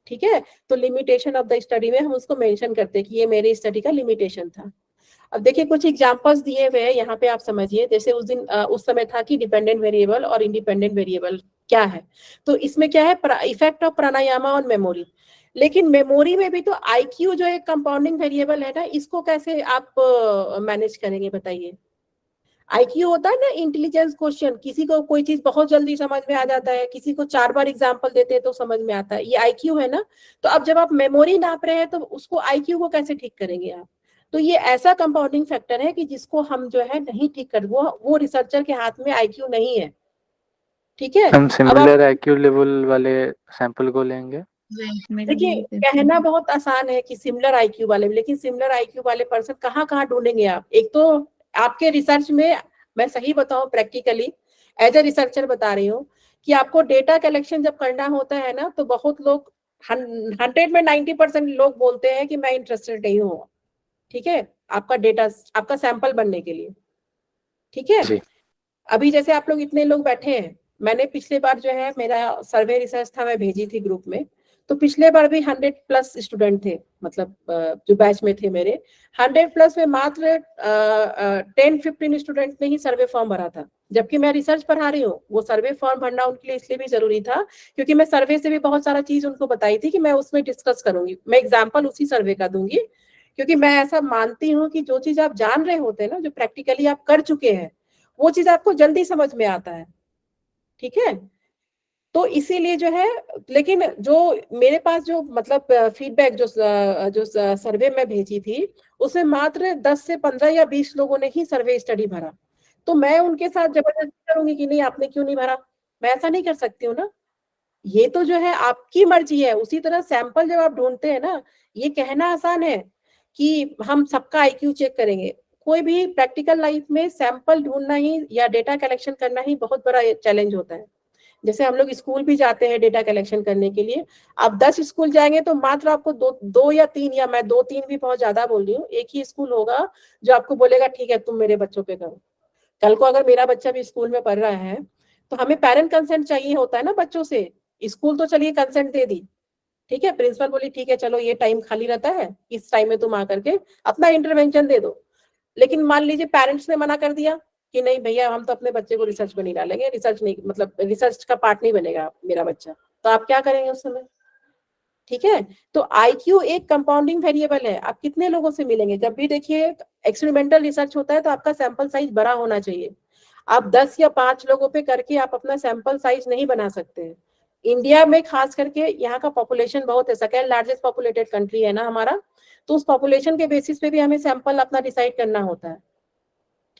Speaker 3: ठीक है। तो लिमिटेशन ऑफ द स्टडी में हम उसको मेंशन करते हैं कि ये मेरी स्टडी का लिमिटेशन था। अब देखिए कुछ एग्जांपल्स दिए हुए हैं यहाँ पे, आप समझिए। जैसे उस दिन उस समय था कि डिपेंडेंट वेरिएबल और इंडिपेंडेंट वेरिएबल क्या है, तो इसमें क्या है, effect of pranayama on memory. लेकिन मेमोरी में भी तो आईक्यू जो एक कंपाउंडिंग वेरिएबल है ना, इसको कैसे आप मैनेज करेंगे बताइए। आईक्यू होता है ना इंटेलिजेंस क्वेश्चन, किसी को कोई चीज बहुत जल्दी समझ में आ जाता है, किसी को 4 बार एग्जांपल देते हैं तो समझ में आता है, ये आईक्यू है ना। तो अब जब आप मेमोरी नाप रहे हैं तो उसको आईक्यू को कैसे ठीक करेंगे आप। तो ये ऐसा कंपाउंडिंग फैक्टर है कि जिसको हम जो है नहीं ठीक कर, वो रिसर्चर के हाथ में आईक्यू नहीं है, ठीक है।
Speaker 8: हम
Speaker 3: अब
Speaker 8: सिमिलर
Speaker 3: आप
Speaker 8: आईक्यू लेवल वाले सैंपल को लेंगे।
Speaker 3: देखिए, कहना बहुत आसान है कि सिमिलर आईक्यू वाले, लेकिन सिमिलर आईक्यू वाले पर्सन कहाँ कहाँ ढूंढेंगे आप। एक तो आपके रिसर्च में, मैं सही बताऊं प्रैक्टिकली एज ए रिसर्चर बता रही हूँ, कि आपको डेटा कलेक्शन जब करना होता है ना, तो बहुत लोग 100 में 90% लोग बोलते हैं कि मैं इंटरेस्टेड नहीं हूँ, ठीक है, आपका डेटा, आपका सैंपल बनने के लिए, ठीक है।
Speaker 8: जी।
Speaker 3: अभी जैसे आप लोग इतने लोग बैठे हैं, मैंने पिछले बार जो है मेरा सर्वे रिसर्च था, मैं भेजी थी ग्रुप में, तो पिछले बार भी 100+ स्टूडेंट थे, मतलब जो बैच में थे मेरे 100+ में मात्र 10-15 स्टूडेंट ने ही सर्वे फॉर्म भरा था। जबकि मैं रिसर्च पढ़ा रही हूँ, वो सर्वे फॉर्म भरना उनके लिए इसलिए भी जरूरी था क्योंकि मैं सर्वे से भी बहुत सारा चीज उनको बताई थी कि मैं उसमें डिस्कस करूंगी, मैं एग्जाम्पल उसी सर्वे का दूंगी, क्योंकि मैं ऐसा मानती हूँ कि जो चीज आप जान रहे होते हैं ना, जो प्रैक्टिकली आप कर चुके हैं, वो चीज आपको जल्दी समझ में आता है, ठीक है। तो इसीलिए जो है, लेकिन जो मेरे पास जो मतलब फीडबैक जो सर्वे में भेजी थी, उसमें मात्र 10 से 15 या 20 लोगों ने ही सर्वे स्टडी भरा। तो मैं उनके साथ जबरदस्ती करूंगी कि नहीं आपने क्यों नहीं भरा, मैं ऐसा नहीं कर सकती हूँ ना। ये तो जो है आपकी मर्जी है। उसी तरह सैंपल जब आप ढूंढते हैं ना, ये कहना आसान है कि हम सबका आईक्यू चेक करेंगे, कोई भी प्रैक्टिकल लाइफ में सैंपल ढूंढना ही या डेटा कलेक्शन करना ही बहुत बड़ा चैलेंज होता है। जैसे हम लोग स्कूल भी जाते हैं डेटा कलेक्शन करने के लिए, आप 10 स्कूल जाएंगे तो मात्र आपको दो या तीन, या मैं 2-3 भी बहुत ज्यादा बोल रही हूँ, एक ही स्कूल होगा जो आपको बोलेगा ठीक है तुम मेरे बच्चों पे करो। कल को अगर मेरा बच्चा भी स्कूल में पढ़ रहा है तो हमें पेरेंट कंसेंट चाहिए होता है ना बच्चों से। स्कूल तो चलिए कंसेंट दे दी, ठीक है, प्रिंसिपल बोली ठीक है चलो ये टाइम खाली रहता है, इस टाइम में तुम आकर के अपना इंटरवेंशन दे दो। लेकिन मान लीजिए पेरेंट्स ने मना कर दिया कि नहीं भैया हम तो अपने बच्चे को रिसर्च में नहीं डालेंगे, रिसर्च नहीं, मतलब रिसर्च का पार्ट नहीं बनेगा मेरा बच्चा, तो आप क्या करेंगे उस समय। ठीक है। तो IQ एक कंपाउंडिंग वेरिएबल है। आप कितने लोगों से मिलेंगे? जब भी देखिए एक्सपेरिमेंटल रिसर्च होता है तो आपका सैंपल साइज बड़ा होना चाहिए। आप 10 या 5 लोगों पे करके आप अपना सैंपल साइज नहीं बना सकते हैं। इंडिया में खास करके यहाँ का पॉपुलेशन बहुत है, सेकेंड लार्जेस्ट पॉपुलेटेड कंट्री है ना हमारा, तो उस पॉपुलेशन के बेसिस पे भी हमें सैंपल अपना डिसाइड करना होता है।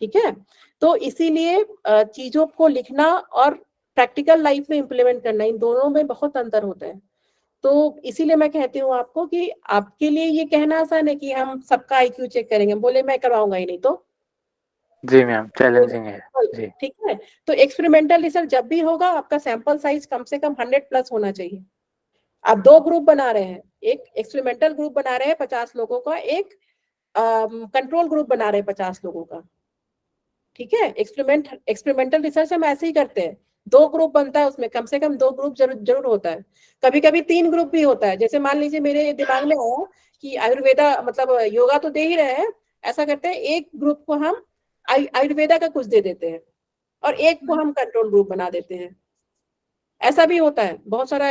Speaker 3: ठीक है। तो इसीलिए चीजों को लिखना और प्रैक्टिकल लाइफ में इम्प्लीमेंट करना, इन दोनों में बहुत अंतर होता है। तो इसीलिए मैं कहती हूँ आपको कि आपके लिए ये कहना आसान है कि हम सबका IQ चेक करेंगे, बोले मैं करवाऊंगा ही नहीं तो।
Speaker 8: जी मैम, चैलेंजिंग है जी।
Speaker 3: ठीक है। तो एक्सपेरिमेंटल रिसर्च जब भी होगा आपका सैंपल साइज कम से कम 100 प्लस होना चाहिए। आप 2 ग्रुप बना रहे हैं, एक एक्सपेरिमेंटल ग्रुप बना रहे हैं 50 लोगों का, एक कंट्रोल ग्रुप बना रहे हैं 50 लोगों का। ठीक है। एक्सपेरिमेंटल रिसर्च हम ऐसे ही करते हैं, 2 ग्रुप बनता है, उसमें कम से कम 2 ग्रुप जरूर होता है, कभी कभी 3 ग्रुप भी होता है। जैसे मान लीजिए मेरे दिमाग में आया कि आयुर्वेदा मतलब योगा तो दे ही रहे हैं, ऐसा करते हैं एक ग्रुप को हम आयुर्वेदा का कुछ दे देते हैं और एक को हम कंट्रोल ग्रुप बना देते हैं। ऐसा भी होता है, बहुत सारा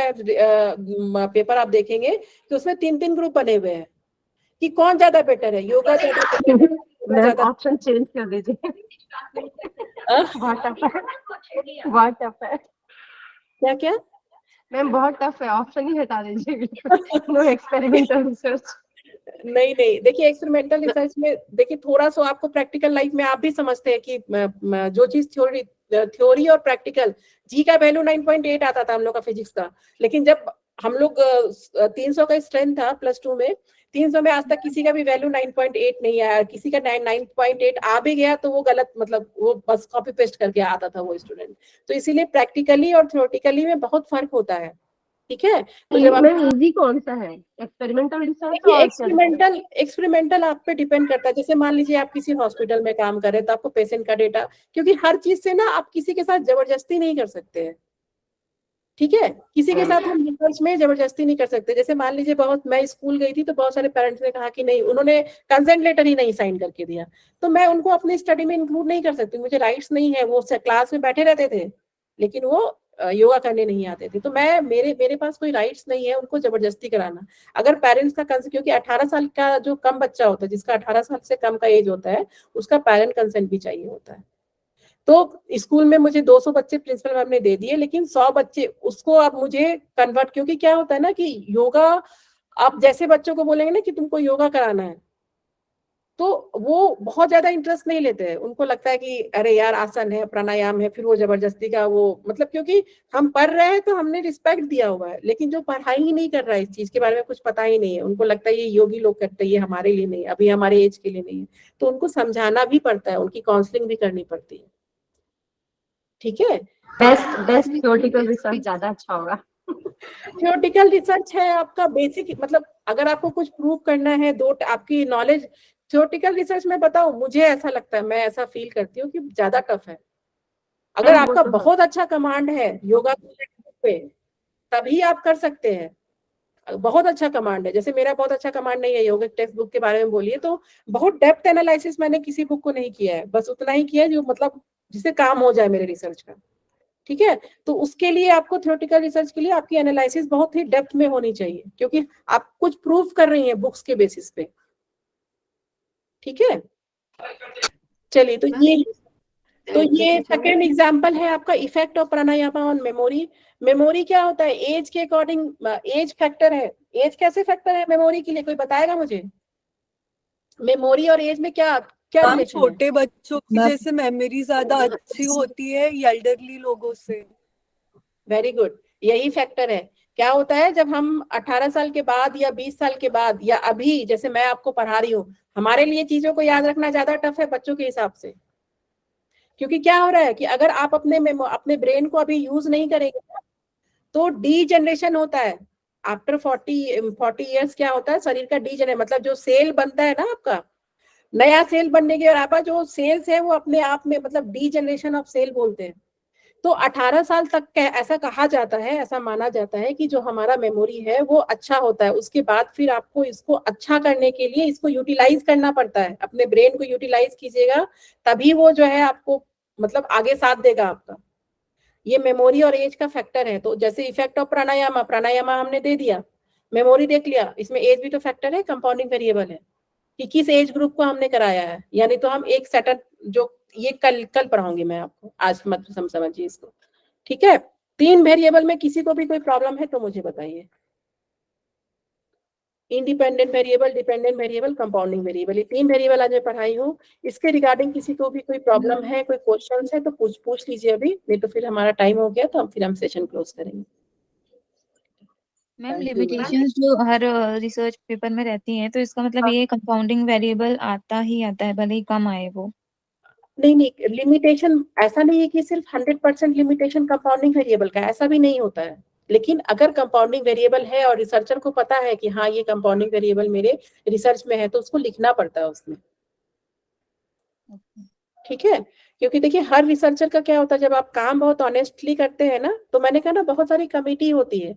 Speaker 3: पेपर आप देखेंगे कि उसमें 3-3 ग्रुप बने हुए हैं कि कौन ज्यादा बेटर है, योगा ज्यादा
Speaker 2: ऑप्शन चेंज कर दीजिए। बहुत टफ है, बहुत टफ है।
Speaker 3: क्या क्या
Speaker 2: मैम बहुत टफ है, ऑप्शन ही हटा दीजिए। No experimental research.
Speaker 3: नहीं देखिए एक्सपेरिमेंटल रिसर्च में देखिए थोड़ा सा आपको प्रैक्टिकल लाइफ में आप भी समझते हैं कि जो चीज थ्योरी और प्रैक्टिकल, जी का वैल्यू 9.8 आता था हम लोग का फिजिक्स का, लेकिन जब हम लोग 300 का स्ट्रेंथ था +2 में, 300 में आज तक किसी का भी वैल्यू 9.8 नहीं आया। किसी का 9.8 आ भी गया तो वो गलत, मतलब वो बस कॉपी पेस्ट करके आता था वो स्टूडेंट। तो इसीलिए प्रैक्टिकली और थ्योरेटिकली में बहुत फर्क होता है। ठीक है। तो जब आप
Speaker 2: इजी कौन सा है, एक्सपेरिमेंटल रिसर्च
Speaker 3: देखिए
Speaker 2: और
Speaker 3: एक्सपेरिमेंटल आप पे डिपेंड करता है। जैसे मान लीजिए आप किसी हॉस्पिटल में काम कर रहे हैं तो आपको पेशेंट का डेटा, क्योंकि हर चीज से ना आप किसी के साथ जबरदस्ती नहीं कर सकते हैं। ठीक है। किसी के साथ हम रिसर्च में जबरदस्ती नहीं कर सकते। जैसे मान लीजिए मैं स्कूल गई थी तो बहुत सारे पेरेंट्स ने कहा कि नहीं, उन्होंने कंसेंट लेटर ही नहीं साइन करके दिया, तो मैं उनको अपनी स्टडी में इंक्लूड नहीं कर सकती, मुझे राइट्स नहीं है। वो क्लास में बैठे रहते थे लेकिन वो योगा करने नहीं आते थे, तो मेरे पास कोई राइट्स नहीं है उनको जबरदस्ती कराना। अगर पेरेंट्स का कंसेंट, क्योंकि 18 साल का जो कम बच्चा होता है, जिसका 18 साल से कम का एज होता है, उसका पेरेंट कंसेंट भी चाहिए होता है। तो स्कूल में मुझे 200 बच्चे प्रिंसिपल मैम ने दे दिए, लेकिन 100 बच्चे उसको अब मुझे कन्वर्ट, क्योंकि क्या होता है ना कि योगा, आप जैसे बच्चों को बोलेंगे ना कि तुमको योगा कराना है तो वो बहुत ज्यादा इंटरेस्ट नहीं लेते हैं। उनको लगता है कि अरे यार आसन है, प्राणायाम है, फिर वो जबरदस्ती का वो, मतलब क्योंकि हम पढ़ रहे हैं तो हमने रिस्पेक्ट दिया हुआ है, लेकिन जो पढ़ाई ही नहीं कर रहा है, इस चीज के बारे में कुछ पता ही नहीं है, उनको लगता है ये योगी लोग करते हैं, ये हमारे लिए नहीं, अभी हमारे एज के लिए नहीं है, तो उनको समझाना भी पड़ता है, उनकी काउंसलिंग भी करनी पड़ती है। ठीक है।
Speaker 2: बेस्ट थ्योरेटिकल रिसर्च ज्यादा अच्छा होगा।
Speaker 3: थ्योरेटिकल रिसर्च है आपका बेसिक, मतलब अगर आपको कुछ प्रूव करना है, आपकी नॉलेज, थ्योरेटिकल रिसर्च में बताओ, मुझे ऐसा लगता है, मैं ऐसा फील करती हूँ कि ज्यादा टफ है। अगर आपका बहुत अच्छा कमांड है योगा पे तभी आप कर सकते हैं, बहुत अच्छा कमांड है। जैसे मेरा बहुत अच्छा कमांड नहीं है, योगिक टेक्स्ट बुक के बारे में बोलिए तो बहुत डेप्थ एनालिसिस मैंने किसी बुक को नहीं किया है, बस उतना ही किया है जो मतलब जिससे काम हो जाए मेरे रिसर्च का। ठीक है। तो उसके लिए आपको थ्योरेटिकल रिसर्च के लिए आपकी एनालिसिस बहुत ही डेप्थ में होनी चाहिए, क्योंकि आप कुछ प्रूफ कर रही हैं बुक्स के बेसिस पे। ठीक है। चलिए, तो ये सेकेंड एग्जांपल है आपका effect of pranayama on memory. Memory क्या होता है, एज के अकॉर्डिंग एज फैक्टर है। एज कैसे फैक्टर है मेमोरी के लिए, कोई बताएगा मुझे? मेमोरी और एज में क्या क्या
Speaker 6: मैम
Speaker 3: रिलेशन है?
Speaker 6: छोटे बच्चों की जैसे मेमोरी ज्यादा अच्छी होती है एल्डरली लोगों से।
Speaker 3: वेरी गुड, यही फैक्टर है। क्या होता है जब हम 18 साल के बाद या 20 साल के बाद या अभी, जैसे मैं आपको पढ़ा रही हूँ, हमारे लिए चीजों को याद रखना ज्यादा टफ है बच्चों के हिसाब से, क्योंकि क्या हो रहा है कि अगर आप अपने ब्रेन को अभी यूज नहीं करेंगे तो डी जनरेशन होता है। आफ्टर 40 ईयर्स क्या होता है, शरीर का डी जनरेशन, मतलब जो सेल बनता है ना आपका, नया सेल बनने के बाद जो सेल्स है वो अपने आप में, मतलब डी जनरेशन ऑफ सेल बोलते हैं। तो 18 साल तक ऐसा कहा जाता है, ऐसा माना जाता है कि जो हमारा मेमोरी है वो अच्छा होता है। उसके बाद फिर आपको इसको अच्छा करने के लिए इसको यूटिलाइज करना पड़ता है, अपने ब्रेन को यूटिलाइज कीजिएगा तभी वो जो है आपको मतलब आगे साथ देगा आपका। ये मेमोरी और एज का फैक्टर है। तो जैसे इफेक्ट ऑफ प्राणायाम हमने दे दिया, मेमोरी देख लिया, इसमें एज भी तो फैक्टर है, कंपाउंडिंग वेरिएबल है कि किस एज ग्रुप को हमने कराया है। यानी तो हम एक सेटअप जो ये कल पढ़ाऊंगी मैं आपको, आज मत समझिए इसको, ठीक है। 3 वेरिएबल में किसी को भी कोई प्रॉब्लम है तो मुझे बताइए। Independent variable, dependent variable, compounding variable, ये 3 वेरिएबल आज मैं पढ़ाई हूँ। इसके रिगार्डिंग किसी को भी कोई प्रॉब्लम है, कोई क्वेश्चन है तो पूछ लीजिए अभी, नहीं तो फिर हमारा टाइम हो गया तो फिर हम सेशन क्लोज करेंगे।
Speaker 1: मैम लिमिटेशंस जो हर रिसर्च पेपर में रहती हैं, तो इसका मतलब ये कंपाउंडिंग वेरिएबल आता ही आता है, भले ही कम आए वो।
Speaker 3: नहीं, लिमिटेशन ऐसा नहीं है कि सिर्फ 100% लिमिटेशन कंपाउंडिंग वेरिएबल का, ऐसा भी नहीं होता है। लेकिन अगर कंपाउंडिंग वेरिएबल है और रिसर्चर को पता है कि हाँ ये कंपाउंडिंग वेरिएबल मेरे रिसर्च में है, तो उसको लिखना पड़ता है उसमें, ठीक है। क्योंकि देखिए हर रिसर्चर का क्या होता है, जब आप काम बहुत ऑनेस्टली करते हैं ना, तो मैंने कहा ना बहुत सारी कमेटी होती है,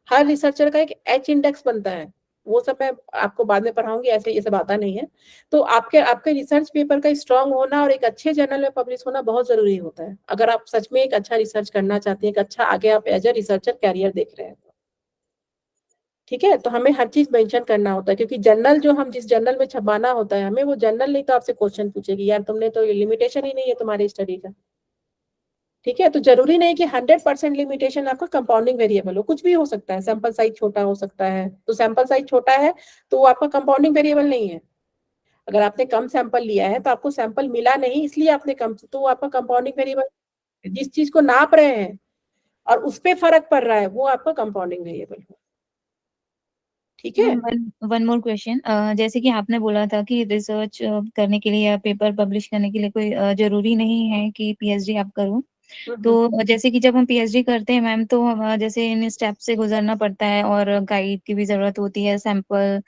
Speaker 3: हर रिसर्चर का एक एच इंडेक्स बनता है, वो सब मैं आपको बाद में पढ़ाऊंगी, ऐसे ये सब आता नहीं है। तो आपके रिसर्च पेपर का स्ट्रांग होना और एक अच्छे जर्नल में पब्लिश होना बहुत जरूरी होता है, अगर आप सच में एक अच्छा रिसर्च करना चाहते हैं, एक अच्छा आगे आप एज ए रिसर्चर कैरियर देख रहे हैं, ठीक है। तो हमें हर चीज मेंशन करना होता है, क्योंकि जर्नल जो हम जिस जर्नल में छपाना होता है हमें, वो जर्नल नहीं तो आपसे क्वेश्चन पूछेगी, यार तुमने तो लिमिटेशन ही नहीं है तुम्हारी स्टडी का, ठीक है। तो जरूरी नहीं कि 100% लिमिटेशन आपका कंपाउंडिंग वेरिएबल हो, कुछ भी हो सकता है, सैंपल साइज छोटा हो सकता है, तो सैंपल साइज छोटा है तो वो आपका कंपाउंडिंग वेरिएबल नहीं है। अगर आपने कम सैंपल लिया है तो आपको सैंपल मिला नहीं इसलिए आपने कम, तो वो आपका कंपाउंडिंग वेरिएबल, जिस चीज को नाप रहे हैं और उस पर फर्क पड़ रहा है वो आपका कंपाउंडिंग वेरिएबल है, ठीक है।
Speaker 1: वन मोर क्वेश्चन, जैसे कि आपने बोला था कि रिसर्च करने के लिए या पेपर पब्लिश करने के लिए कोई जरूरी नहीं है कि पीएचडी आप करो। तो जैसे कि जब हम पीएचडी करते हैं मैम, तो हम जैसे इन स्टेप से गुजरना पड़ता है और गाइड की भी जरूरत होती है, सैंपल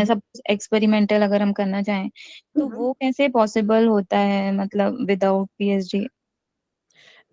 Speaker 1: सब एक्सपेरिमेंटल अगर हम करना चाहें, तो वो कैसे पॉसिबल होता है, मतलब विदाउट पीएचडी?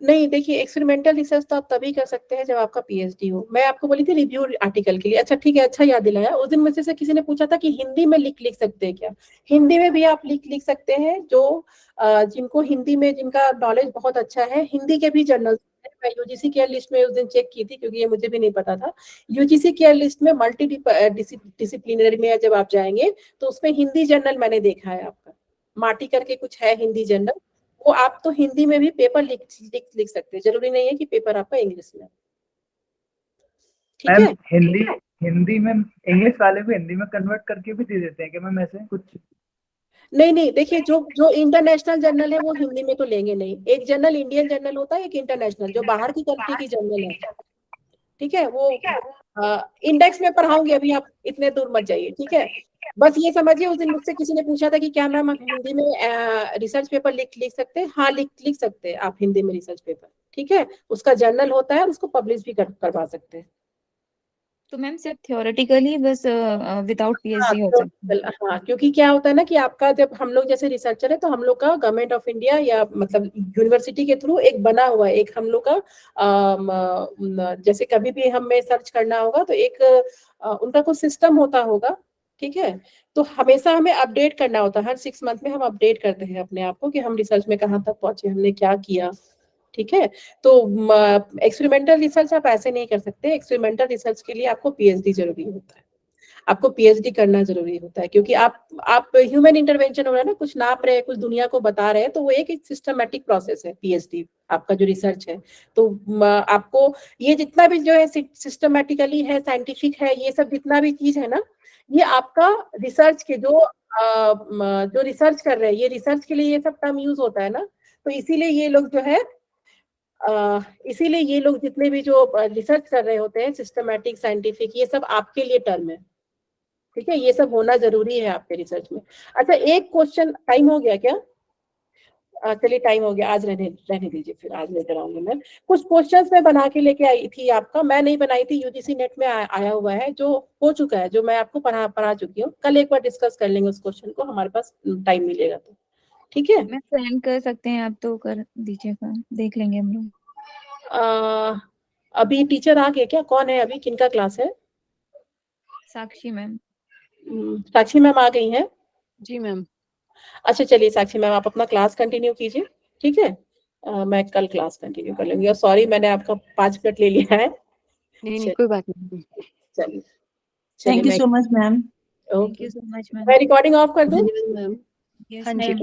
Speaker 3: नहीं देखिए, एक्सपेरिमेंटल रिसर्च तो आप तभी कर सकते हैं जब आपका पीएचडी हो। मैं आपको बोली थी रिव्यू आर्टिकल के लिए, अच्छा ठीक है, अच्छा याद दिलाया। उस दिन मुझसे से किसी ने पूछा था कि हिंदी में लिख सकते हैं क्या? हिंदी में भी आप लिख सकते हैं, जो जिनको हिंदी में, जिनका नॉलेज बहुत अच्छा है, हिंदी के भी जर्नल। मैं यूजीसी केयर लिस्ट में उस दिन चेक की थी, क्योंकि ये मुझे भी नहीं पता था। यूजीसी केयर लिस्ट में मल्टी डिसिप्लिनरी में जब आप जाएंगे तो उसमें हिंदी जर्नल मैंने देखा है आपका, माटी करके कुछ है हिंदी जर्नल, वो आप तो हिंदी में भी पेपर लिख सकते हैं, जरूरी नहीं है कि पेपर आपका इंग्लिश में, ठीक है।
Speaker 7: हिंदी में इंग्लिश वाले भी हिंदी में कन्वर्ट करके भी दे देते हैं कि मैम ऐसे कुछ?
Speaker 3: नहीं देखिए, जो इंटरनेशनल जर्नल है वो हिंदी में तो लेंगे नहीं। एक जर्नल इंडियन जर्नल होता है, एक इंटरनेशनल जो बाहर की कंट्री की जर्नल है, ठीक है। वो इंडेक्स में पढ़ाऊंगी, अभी आप इतने दूर मत जाइए, ठीक है। बस ये समझिए, उस दिन मुझसे किसी ने पूछा था कि क्या मैम आप हिंदी में रिसर्च पेपर लिख सकते हैं? हाँ, लिख सकते हैं आप हिंदी में रिसर्च पेपर, ठीक है। उसका जर्नल होता है और उसको पब्लिश भी करवा सकते हैं।
Speaker 1: तो मैम सिर्फ थियोरेटिकली बस विदाउट पीएचडी हो सकता है?
Speaker 3: हाँ, क्योंकि क्या होता है ना कि आपका, जब हम लोग जैसे रिसर्चर है तो हम लोग का गवर्नमेंट ऑफ इंडिया या मतलब यूनिवर्सिटी के थ्रू एक बना हुआ है, एक हम लोग का जैसे कभी भी हमें सर्च करना होगा तो एक उनका कुछ सिस्टम होता होगा, ठीक है। तो हमेशा हमें अपडेट करना होता है, हर 6 मंथ में हम अपडेट करते हैं अपने आप को कि हम रिसर्च में कहाँ तक पहुंचे, हमने क्या किया, ठीक है। तो एक्सपेरिमेंटल रिसर्च आप ऐसे नहीं कर सकते। एक्सपेरिमेंटल रिसर्च के लिए आपको पीएचडी जरूरी होता है, आपको पीएचडी करना जरूरी होता है, क्योंकि आप ह्यूमन इंटरवेंशन हो रहा है ना, कुछ नाप रहे हैं, कुछ दुनिया को बता रहे हैं, तो वो एक सिस्टमैटिक प्रोसेस है पीएचडी आपका जो रिसर्च है। तो आपको ये जितना भी जो है सिस्टमैटिकली है, साइंटिफिक है, ये सब जितना भी चीज है ना, ये आपका रिसर्च के जो रिसर्च कर रहे हैं, ये रिसर्च के लिए ये सब टर्म यूज होता है ना, तो इसीलिए ये लोग जो है इसीलिए ये लोग जितने भी जो रिसर्च कर रहे होते हैं, सिस्टमैटिक, साइंटिफिक, ये सब आपके लिए टर्म है, ठीक है। ये सब होना जरूरी है आपके रिसर्च में। अच्छा, एक क्वेश्चन, टाइम हो गया क्या? चलिए टाइम हो गया, आज रहने दीजिए, फिर आज लेकर आऊंगी मैं। कुछ क्वेश्चंस मैं बना के लेके आई थी आपका, मैं नहीं बनाई थी, यूजीसी नेट में आया हुआ है, जो हो चुका है, जो मैं आपको पढ़ा चुकी हूँ। कल एक बार डिस्कस कर लेंगे उस क्वेश्चन को, हमारे पास टाइम मिलेगा तो, ठीक है।
Speaker 1: मैं सेंड कर सकते हैं, आप तो कर दीजिएगा, देख लेंगे हम लोग।
Speaker 3: अभी टीचर आ गए क्या? कौन है अभी, किनका क्लास है?
Speaker 1: साक्षी मैम।
Speaker 3: साक्षी मैम आ गई हैं?
Speaker 2: जी मैम।
Speaker 3: अच्छा चलिए साक्षी मैम, आप अपना क्लास कंटिन्यू कीजिए, ठीक है। मैं कल क्लास कंटिन्यू कर लूंगी, और सॉरी मैंने आपका 5 मिनट ले लिया है।
Speaker 2: नहीं कोई बात नहीं।
Speaker 3: चलिए।
Speaker 5: Thank you so much ma'am.
Speaker 1: Thank you so much ma'am.
Speaker 3: मैं रिकॉर्डिंग ऑफ कर दूं?
Speaker 9: हाँ जी।